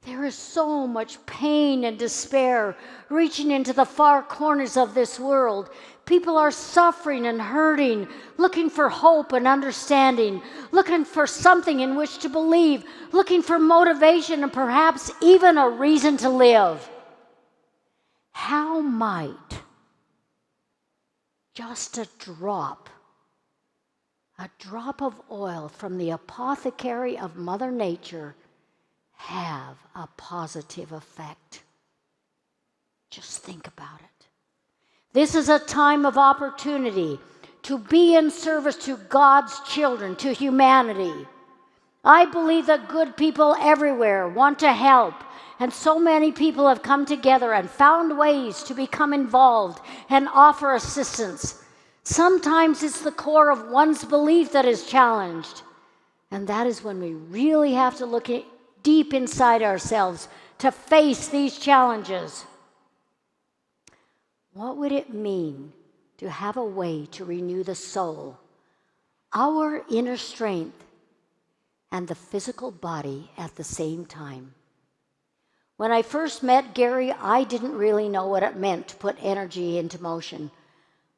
There is so much pain and despair reaching into the far corners of this world. People are suffering and hurting, looking for hope and understanding, looking for something in which to believe, looking for motivation and perhaps even a reason to live. How might just a drop of oil from the apothecary of Mother Nature have a positive effect? Just think about it. This is a time of opportunity to be in service to God's children, to humanity. I believe that good people everywhere want to help, and so many people have come together and found ways to become involved and offer assistance. Sometimes it's the core of one's belief that is challenged, and that is when we really have to look deep inside ourselves to face these challenges. What would it mean to have a way to renew the soul, our inner strength, and the physical body at the same time? When I first met Gary, I didn't really know what it meant to put energy into motion.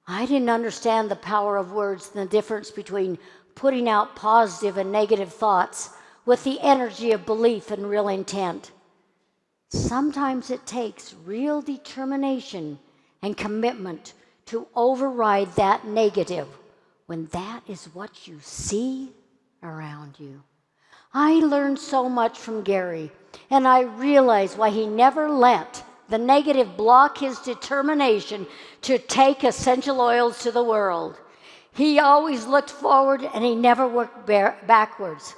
I didn't understand the power of words and the difference between putting out positive and negative thoughts with the energy of belief and real intent. Sometimes it takes real determination and commitment to override that negative when that is what you see around you. I learned so much from Gary, and I realized why he never let the negative block his determination to take essential oils to the world. He always looked forward and he never worked backwards.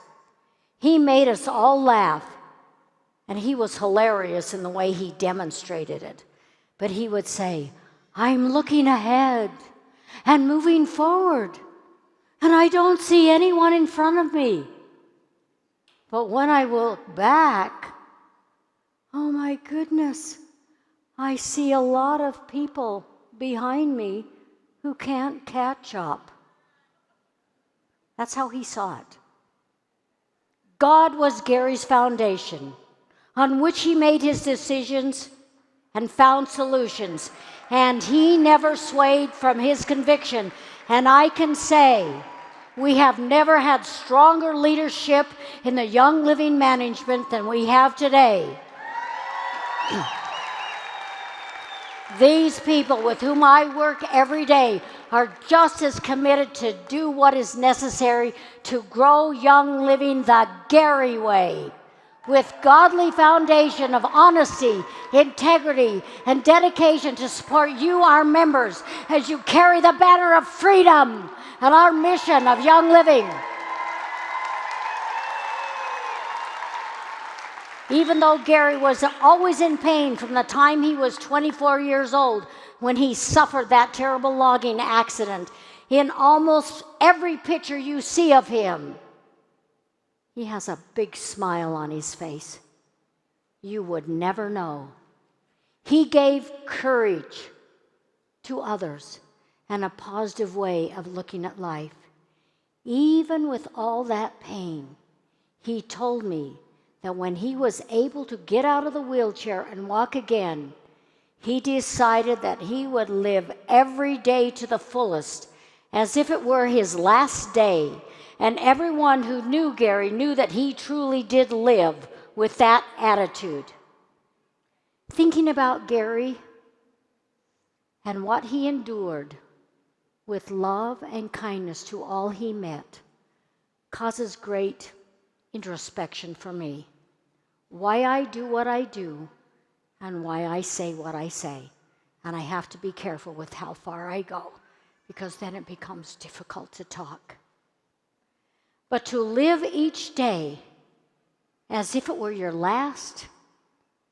He made us all laugh, and he was hilarious in the way he demonstrated it. But he would say, "I'm looking ahead and moving forward, and I don't see anyone in front of me. But when I look back, oh my goodness, I see a lot of people behind me who can't catch up." That's how he saw it. God was Gary's foundation on which he made his decisions and found solutions, and he never swayed from his conviction. And I can say we have never had stronger leadership in the Young Living management than we have today. These people with whom I work every day are just as committed to do what is necessary to grow Young Living the Gary way, with godly foundation of honesty, integrity, and dedication to support you, our members, as you carry the banner of freedom and our mission of Young Living. Even though Gary was always in pain from the time he was 24 years old when he suffered that terrible logging accident, in almost every picture you see of him, he has a big smile on his face. You would never know. He gave courage to others and a positive way of looking at life. Even with all that pain, he told me that when he was able to get out of the wheelchair and walk again, he decided that he would live every day to the fullest, as if it were his last day. And everyone who knew Gary knew that he truly did live with that attitude. Thinking about Gary and what he endured with love and kindness to all he met causes great introspection for me. Why I do what I do and why I say what I say. And I have to be careful with how far I go, because then it becomes difficult to talk. But to live each day as if it were your last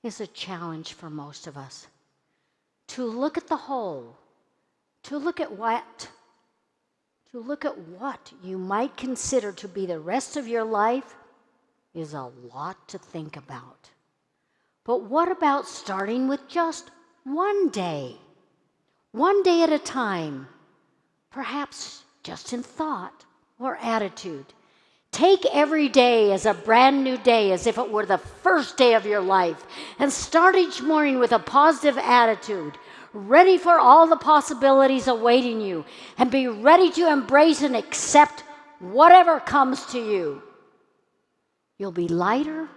is a challenge for most of us. To look at the whole, to look at what to look at what you might consider to be the rest of your life is a lot to think about. But what about starting with just one day? One day at a time, perhaps just in thought or attitude. Take every day as a brand new day, as if it were the first day of your life, and start each morning with a positive attitude, ready for all the possibilities awaiting you, and be ready to embrace and accept whatever comes to you. You'll be lighter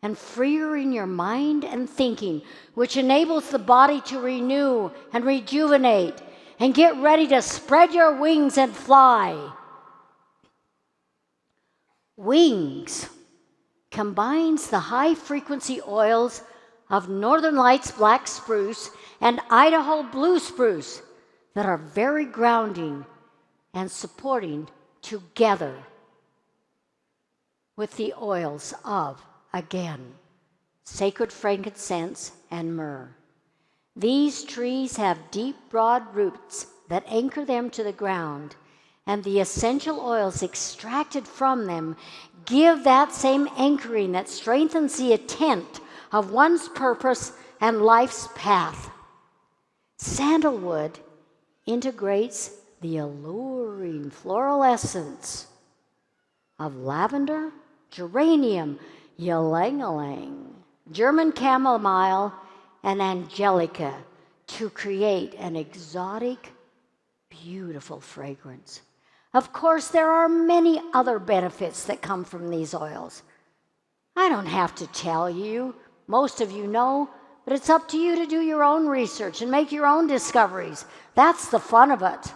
and freer in your mind and thinking, which enables the body to renew and rejuvenate and get ready to spread your wings and fly. Wings combines the high-frequency oils of Northern Lights black spruce and Idaho blue spruce that are very grounding and supporting together with the oils of, again, sacred frankincense and myrrh. These trees have deep, broad roots that anchor them to the ground, and the essential oils extracted from them give that same anchoring that strengthens the intent of one's purpose and life's path. Sandalwood integrates the alluring floral essence of lavender, geranium, ylang-ylang, German chamomile, and angelica to create an exotic, beautiful fragrance. Of course, there are many other benefits that come from these oils. I don't have to tell you. Most of you know, but it's up to you to do your own research and make your own discoveries. That's the fun of it.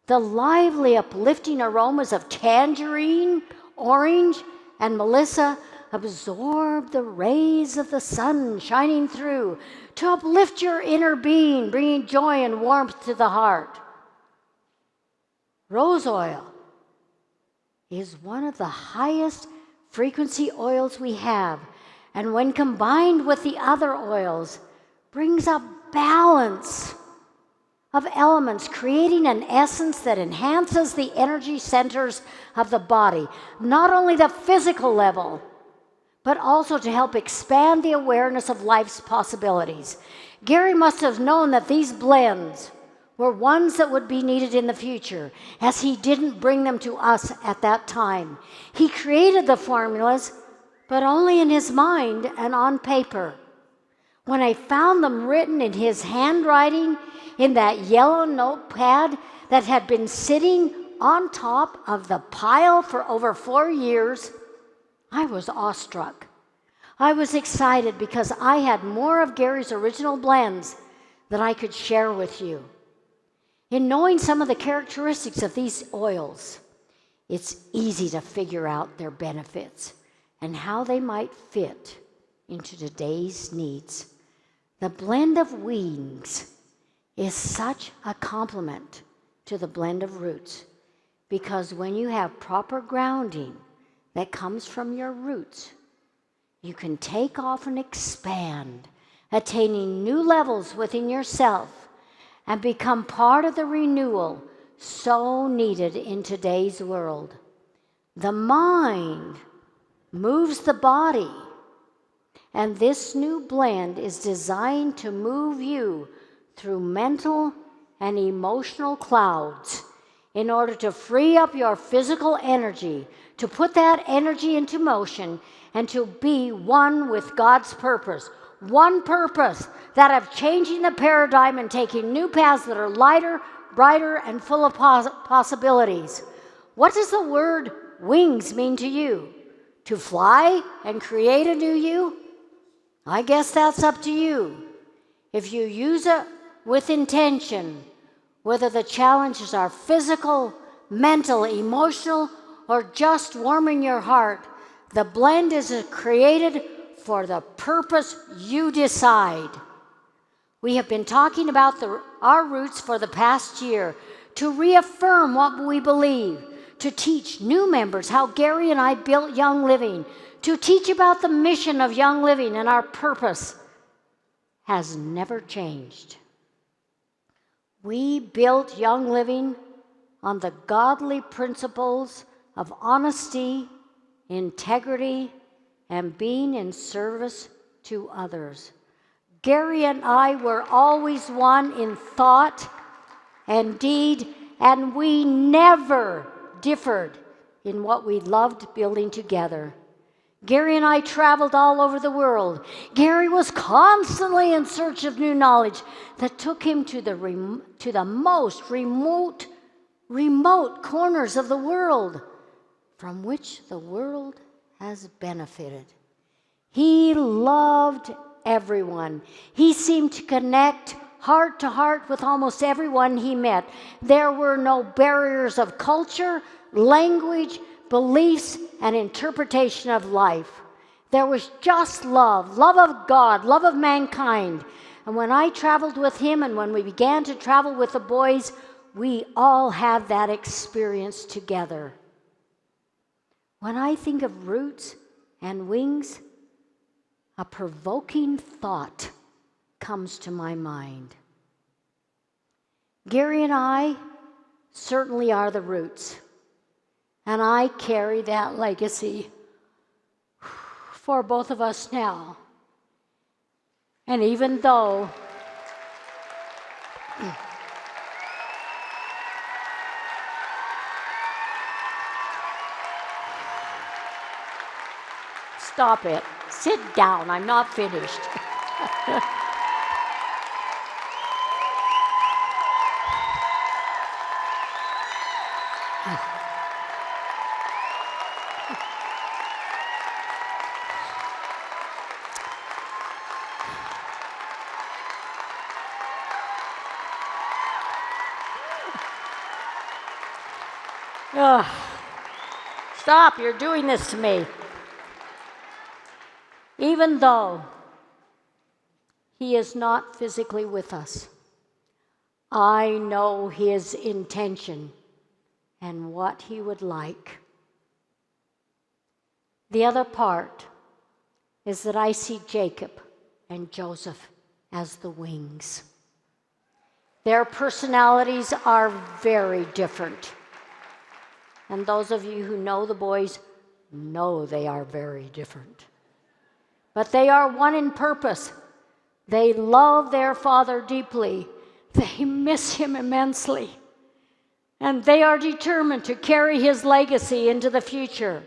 The lively, uplifting aromas of tangerine, orange, and melissa absorb the rays of the sun shining through to uplift your inner being, bringing joy and warmth to the heart. Rose oil is one of the highest frequency oils we have, and when combined with the other oils, brings a balance of elements, creating an essence that enhances the energy centers of the body, not only the physical level, but also to help expand the awareness of life's possibilities. Gary must have known that these blends were ones that would be needed in the future, as he didn't bring them to us at that time. He created the formulas, but only in his mind and on paper. When I found them written in his handwriting in that yellow notepad that had been sitting on top of the pile for over 4 years, I was awestruck. I was excited because I had more of Gary's original blends that I could share with you. In knowing some of the characteristics of these oils, it's easy to figure out their benefits and how they might fit into today's needs. The blend of wings is such a complement to the blend of roots, because when you have proper grounding that comes from your roots, you can take off and expand, attaining new levels within yourself, and become part of the renewal so needed in today's world. The mind moves the body, and this new blend is designed to move you through mental and emotional clouds in order to free up your physical energy, to put that energy into motion, and to be one with God's purpose. One purpose, that of changing the paradigm and taking new paths that are lighter, brighter, and full of possibilities. What does the word wings mean to you? To fly and create a new you? I guess that's up to you. If you use it with intention, whether the challenges are physical, mental, emotional, or just warming your heart, the blend is created for the purpose you decide. We have been talking about our roots for the past year to reaffirm what we believe, to teach new members how Gary and I built Young Living, to teach about the mission of Young Living, and our purpose has never changed. We built Young Living on the godly principles of honesty, integrity, and being in service to others. Gary and I were always one in thought and deed, and we never differed in what we loved building together. Gary and I traveled all over the world. Gary was constantly in search of new knowledge that took him to the most remote corners of the world from which the world has benefited. He loved everyone. He seemed to connect heart to heart with almost everyone he met. There were no barriers of culture, language, beliefs, and interpretation of life. There was just love of God, love of mankind. And when I traveled with him and when we began to travel with the boys, we all had that experience together. When I think of roots and wings, a provoking thought comes to my mind. Gary and I certainly are the roots, and I carry that legacy for both of us now. And even though stop it. Sit down. I'm not finished. Stop. You're doing this to me. Even though he is not physically with us, I know his intention and what he would like. The other part is that I see Jacob and Joseph as the wings. Their personalities are very different. And those of you who know the boys know they are very different. But they are one in purpose. They love their father deeply. They miss him immensely. And they are determined to carry his legacy into the future.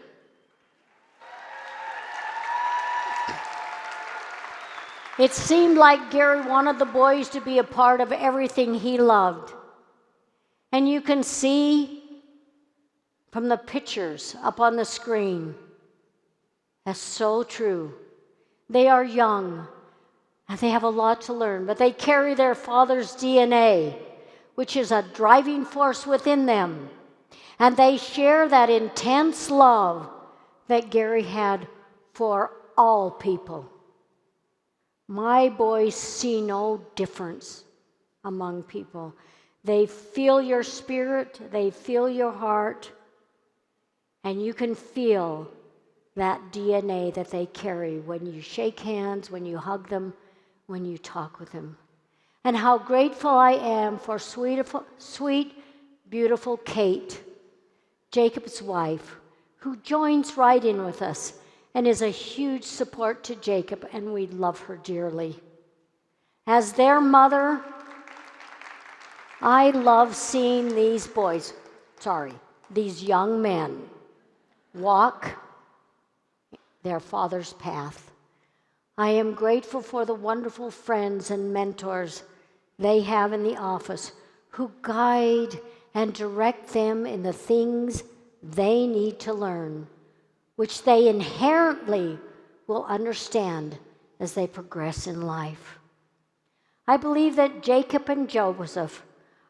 It seemed like Gary wanted the boys to be a part of everything he loved. And you can see from the pictures up on the screen, that's so true. They are young, and they have a lot to learn, but they carry their father's DNA, which is a driving force within them. And they share that intense love that Gary had for all people. My boys see no difference among people. They feel your spirit, they feel your heart, and you can feel that DNA that they carry when you shake hands, when you hug them, when you talk with them. And how grateful I am for sweet, beautiful Kate, Jacob's wife, who joins right in with us and is a huge support to Jacob, and we love her dearly. As their mother, I love seeing these young men walk their father's path. I am grateful for the wonderful friends and mentors they have in the office who guide and direct them in the things they need to learn, which they inherently will understand as they progress in life. I believe that Jacob and Joseph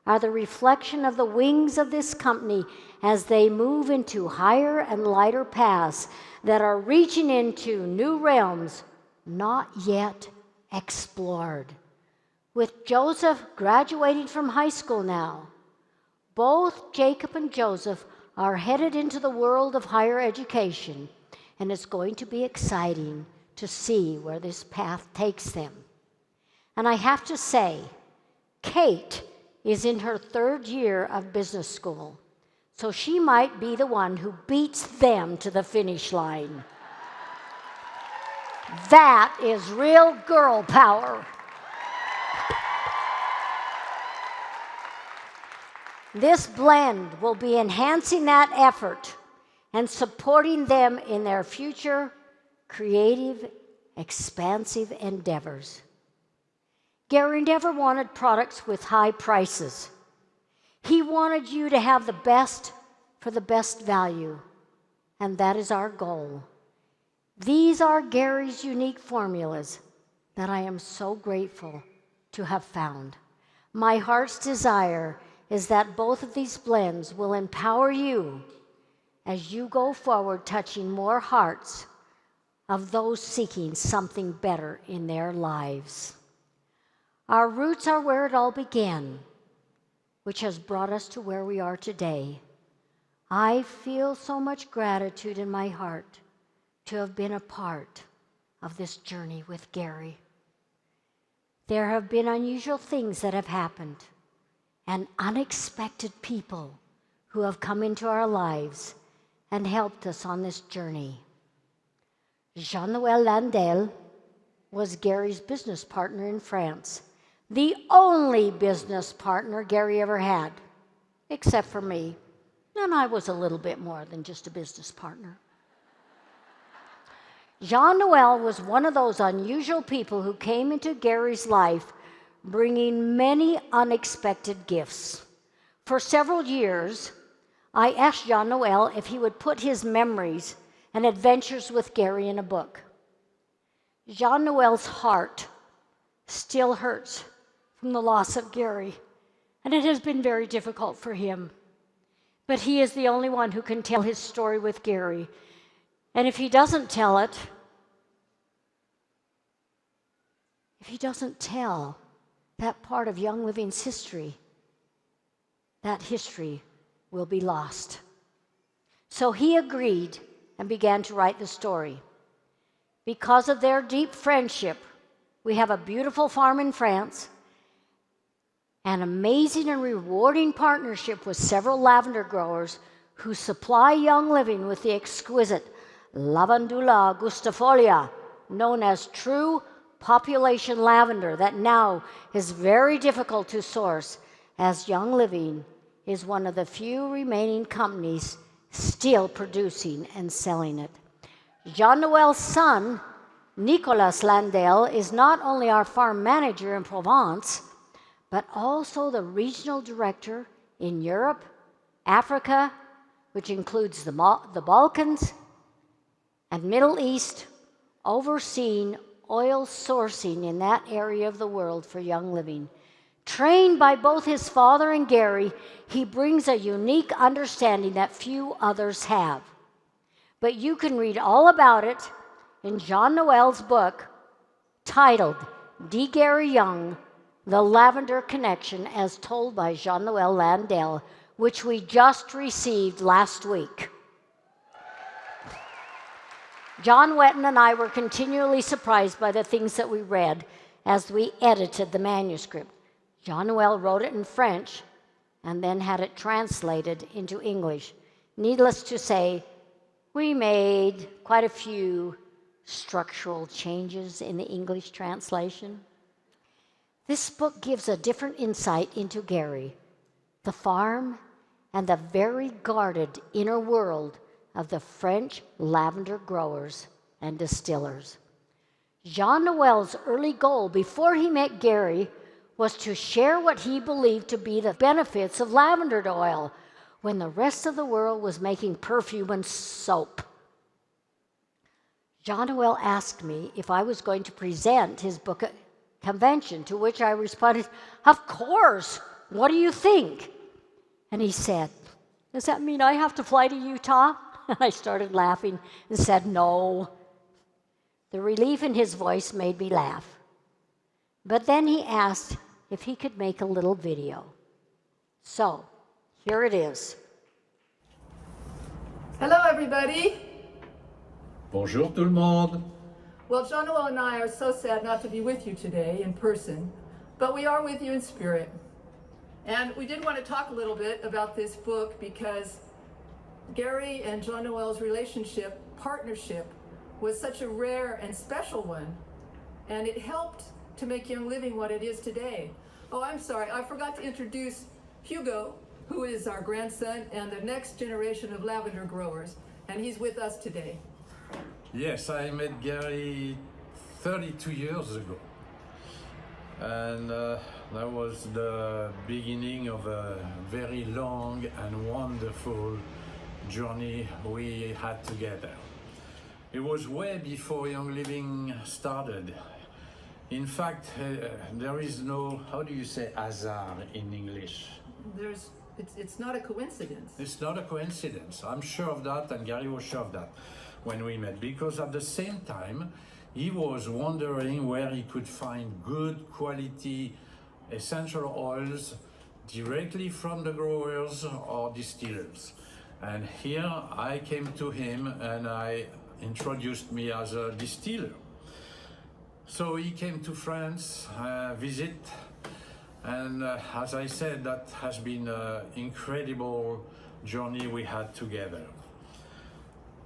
are the reflection of the wings of this company as they move into higher and lighter paths that are reaching into new realms not yet explored. With Joseph graduating from high school now, both Jacob and Joseph are headed into the world of higher education, and it's going to be exciting to see where this path takes them. And I have to say, Kate is in her 3rd year of business school, so she might be the one who beats them to the finish line. That is real girl power. This blend will be enhancing that effort and supporting them in their future creative, expansive endeavors. Gary never wanted products with high prices. He wanted you to have the best for the best value, and that is our goal. These are Gary's unique formulas that I am so grateful to have found. My heart's desire is that both of these blends will empower you as you go forward, touching more hearts of those seeking something better in their lives. Our roots are where it all began, which has brought us to where we are today. I feel so much gratitude in my heart to have been a part of this journey with Gary. There have been unusual things that have happened and unexpected people who have come into our lives and helped us on this journey. Jean-Noël Landel was Gary's business partner in France, the only business partner Gary ever had, except for me, and I was a little bit more than just a business partner. Jean-Noël was one of those unusual people who came into Gary's life bringing many unexpected gifts. For several years, I asked Jean-Noël if he would put his memories and adventures with Gary in a book. Jean-Noël's heart still hurts from the loss of Gary, and it has been very difficult for him. But he is the only one who can tell his story with Gary. And if he doesn't tell it, if he doesn't tell that part of Young Living's history, that history will be lost. So he agreed and began to write the story. Because of their deep friendship, we have a beautiful farm in France, an amazing and rewarding partnership with several lavender growers who supply Young Living with the exquisite Lavandula augustifolia, known as true population lavender that now is very difficult to source, as Young Living is one of the few remaining companies still producing and selling it. Jean-Noël's son, Nicolas Landel, is not only our farm manager in Provence, but also the regional director in Europe, Africa, which includes the Balkans, and Middle East, overseeing oil sourcing in that area of the world for Young Living. Trained by both his father and Gary, he brings a unique understanding that few others have. But you can read all about it in Jean-Noël's book titled D. Gary Young, The Lavender Connection, as told by Jean-Noël Landel, which we just received last week. John Wetton and I were continually surprised by the things that we read as we edited the manuscript. Jean-Noël wrote it in French and then had it translated into English. Needless to say, we made quite a few structural changes in the English translation. This book gives a different insight into Gary, the farm, and the very guarded inner world of the French lavender growers and distillers. Jean-Noël's early goal before he met Gary was to share what he believed to be the benefits of lavender oil when the rest of the world was making perfume and soap. Jean-Noël asked me if I was going to present his book at convention, to which I responded, "Of course, what do you think?" And he said, "Does that mean I have to fly to Utah?" And I started laughing and said, "No." The relief in his voice made me laugh. But then he asked if he could make a little video. So, here it is. Hello, everybody. Bonjour tout le monde. Well, Jean-Noël and I are so sad not to be with you today in person, but we are with you in spirit. And we did want to talk a little bit about this book because Gary and Jean Noel's partnership, was such a rare and special one. And it helped to make Young Living what it is today. Oh, I'm sorry, I forgot to introduce Hugo, who is our grandson and the next generation of lavender growers. And he's with us today. Yes, I met Gary 32 years ago. And that was the beginning of a very long and wonderful journey we had together. It was way before Young Living started. In fact, there is no, how do you say hasard in English? It's not a coincidence. It's not a coincidence. I'm sure of that, and Gary was sure of that when we met, because at the same time, he was wondering where he could find good quality essential oils directly from the growers or distillers. And here I came to him and I introduced me as a distiller. So he came to France, visit, and as I said, that has been an incredible journey we had together.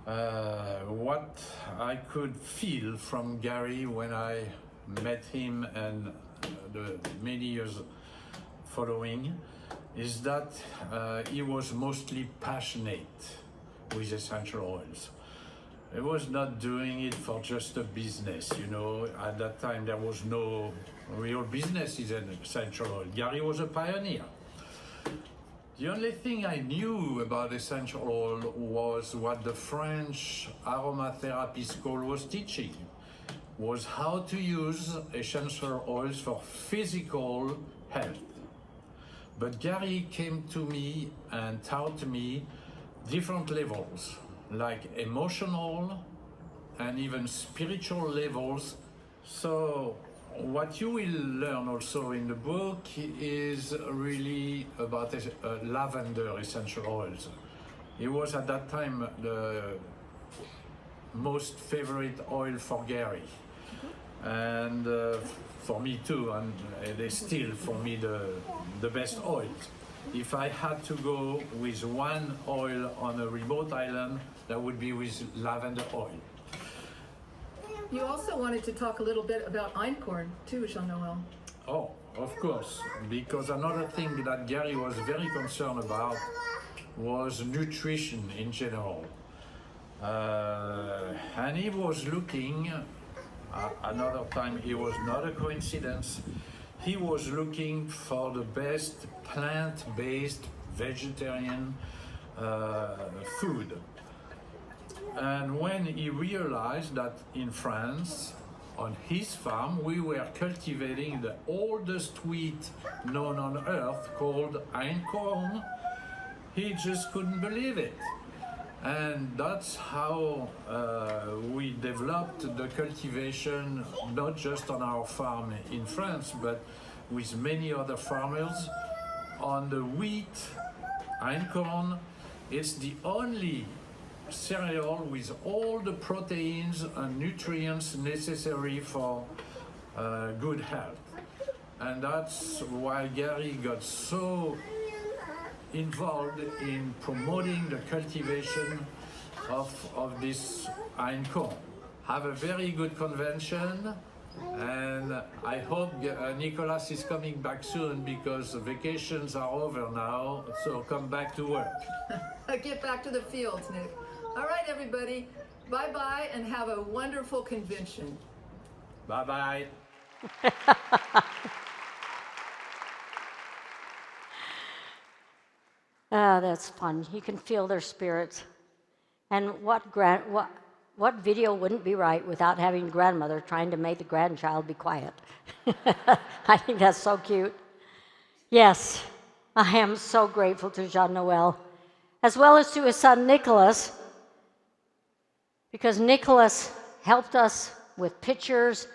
What I could feel from Gary when I met him and the many years following is that he was mostly passionate with essential oils. He was not doing it for just a business, you know. At that time there was no real business in essential oil. Gary was a pioneer. The only thing I knew about essential oil was what the French aromatherapy school was teaching, was how to use essential oils for physical health. But Gary came to me and taught me different levels, like emotional and even spiritual levels. So what you will learn also in the book is really about lavender essential oils. It was at that time the most favorite oil for Gary, and for me too, and it is still for me the best oil. If I had to go with one oil on a remote island, that would be with lavender oil. You also wanted to talk a little bit about einkorn too, Jean-Noel. Oh, of course, because another thing that Gary was very concerned about was nutrition in general. And he was looking, another time, it was not a coincidence, he was looking for the best plant-based vegetarian food. And when he realized that in France, on his farm, we were cultivating the oldest wheat known on earth called einkorn, he just couldn't believe it. And that's how we developed the cultivation, not just on our farm in France, but with many other farmers. On the wheat, einkorn, it's the only cereal with all the proteins and nutrients necessary for good health. And that's why Gary got so involved in promoting the cultivation of this einkorn. Have a very good convention, and I hope Nicolas is coming back soon because vacations are over now, so come back to work. Get back to the fields, Nick. All right, everybody. Bye-bye and have a wonderful convention. Bye-bye. That's fun. You can feel their spirits. And what video wouldn't be right without having grandmother trying to make the grandchild be quiet? I think that's so cute. Yes, I am so grateful to Jean-Noel, as well as to his son Nicolas, because Nicolas helped us with pictures.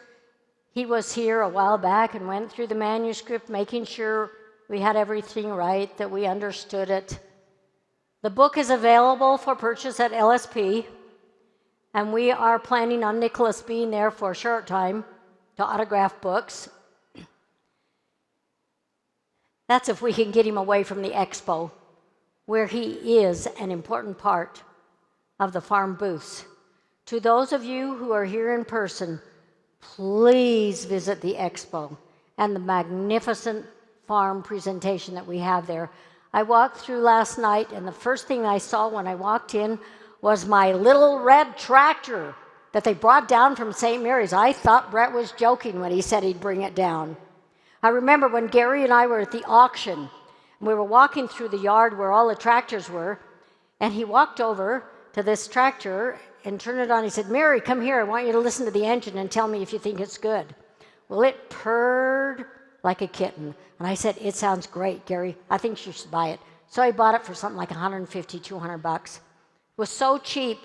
He was here a while back and went through the manuscript, making sure we had everything right, that we understood it. The book is available for purchase at LSP, and we are planning on Nicolas being there for a short time to autograph books. That's if we can get him away from the expo, where he is an important part of the farm booths. To those of you who are here in person, please visit the expo and the magnificent farm presentation that we have there. I walked through last night, and the first thing I saw when I walked in was my little red tractor that they brought down from St. Mary's. I thought Brett was joking when he said he'd bring it down. I remember when Gary and I were at the auction, we were walking through the yard where all the tractors were, and he walked over to this tractor and turned it on. He said, "Mary, come here. I want you to listen to the engine and tell me if you think it's good." Well, it purred like a kitten. And I said, "It sounds great, Gary. I think you should buy it." So I bought it for something like $150, $200. It was so cheap,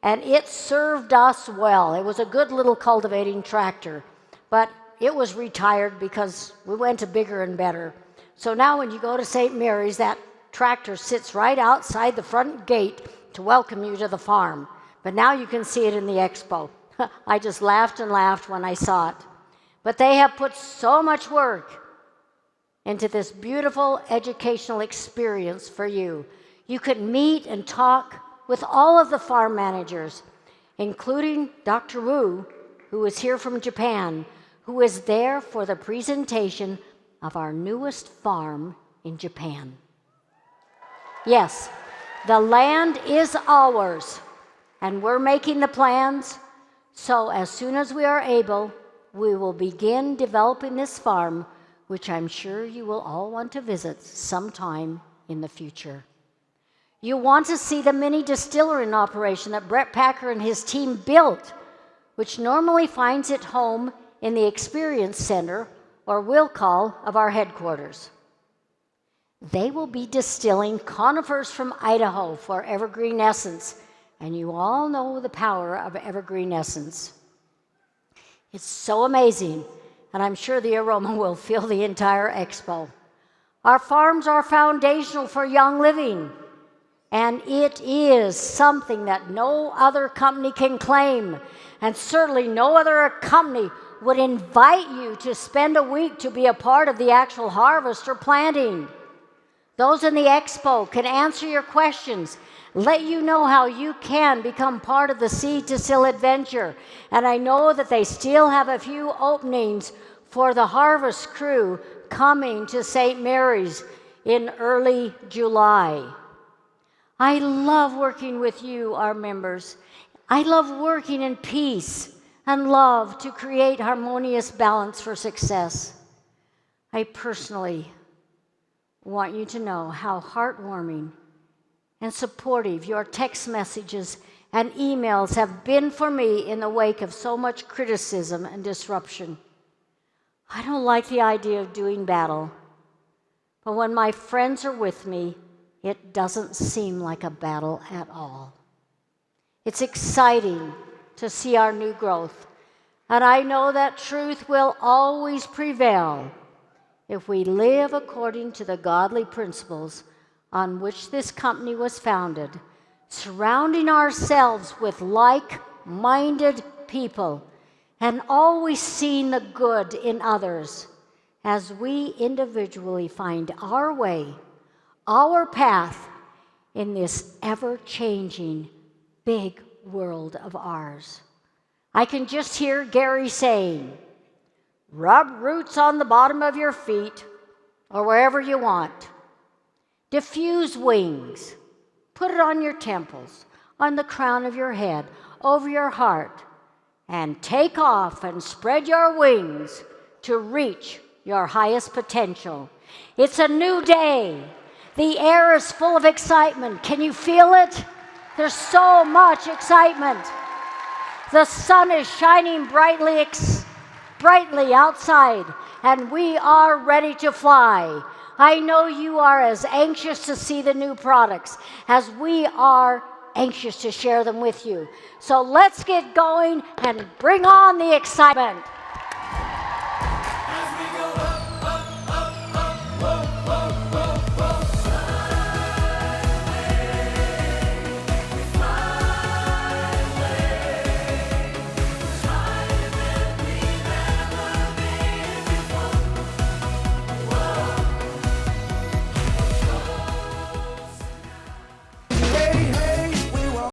and it served us well. It was a good little cultivating tractor, but it was retired because we went to bigger and better. So now when you go to St. Mary's, that tractor sits right outside the front gate to welcome you to the farm. But now you can see it in the expo. I just laughed and laughed when I saw it. But they have put so much work into this beautiful educational experience for you. You can meet and talk with all of the farm managers, including Dr. Wu, who is here from Japan, who is there for the presentation of our newest farm in Japan. Yes, the land is ours, and we're making the plans, so as soon as we are able, we will begin developing this farm, which I'm sure you will all want to visit sometime in the future. You want to see the mini distillery in operation that Brett Packer and his team built, which normally finds its home in the Experience Center, or will call, of our headquarters. They will be distilling conifers from Idaho for Evergreen Essence, and you all know the power of Evergreen Essence. It's so amazing, and I'm sure the aroma will fill the entire expo. Our farms are foundational for young living, and it is something that no other company can claim, and certainly no other company would invite you to spend a week to be a part of the actual harvest or planting. Those in the expo can answer your questions, let you know how you can become part of the Seed to Sill adventure. And I know that they still have a few openings for the harvest crew coming to St. Mary's in early July. I love working with you, our members. I love working in peace and love to create harmonious balance for success. I personally want you to know how heartwarming and supportive your text messages and emails have been for me in the wake of so much criticism and disruption. I don't like the idea of doing battle, but when my friends are with me, it doesn't seem like a battle at all. It's exciting to see our new growth, and I know that truth will always prevail if we live according to the godly principles on which this company was founded, surrounding ourselves with like-minded people and always seeing the good in others as we individually find our way, our path in this ever-changing big world of ours. I can just hear Gary saying, "Rub roots on the bottom of your feet or wherever you want. Diffuse wings. Put it on your temples, on the crown of your head, over your heart, and take off and spread your wings to reach your highest potential." It's a new day. The air is full of excitement. Can you feel it? There's so much excitement. The sun is shining brightly outside, and we are ready to fly. I know you are as anxious to see the new products as we are anxious to share them with you. So let's get going and bring on the excitement.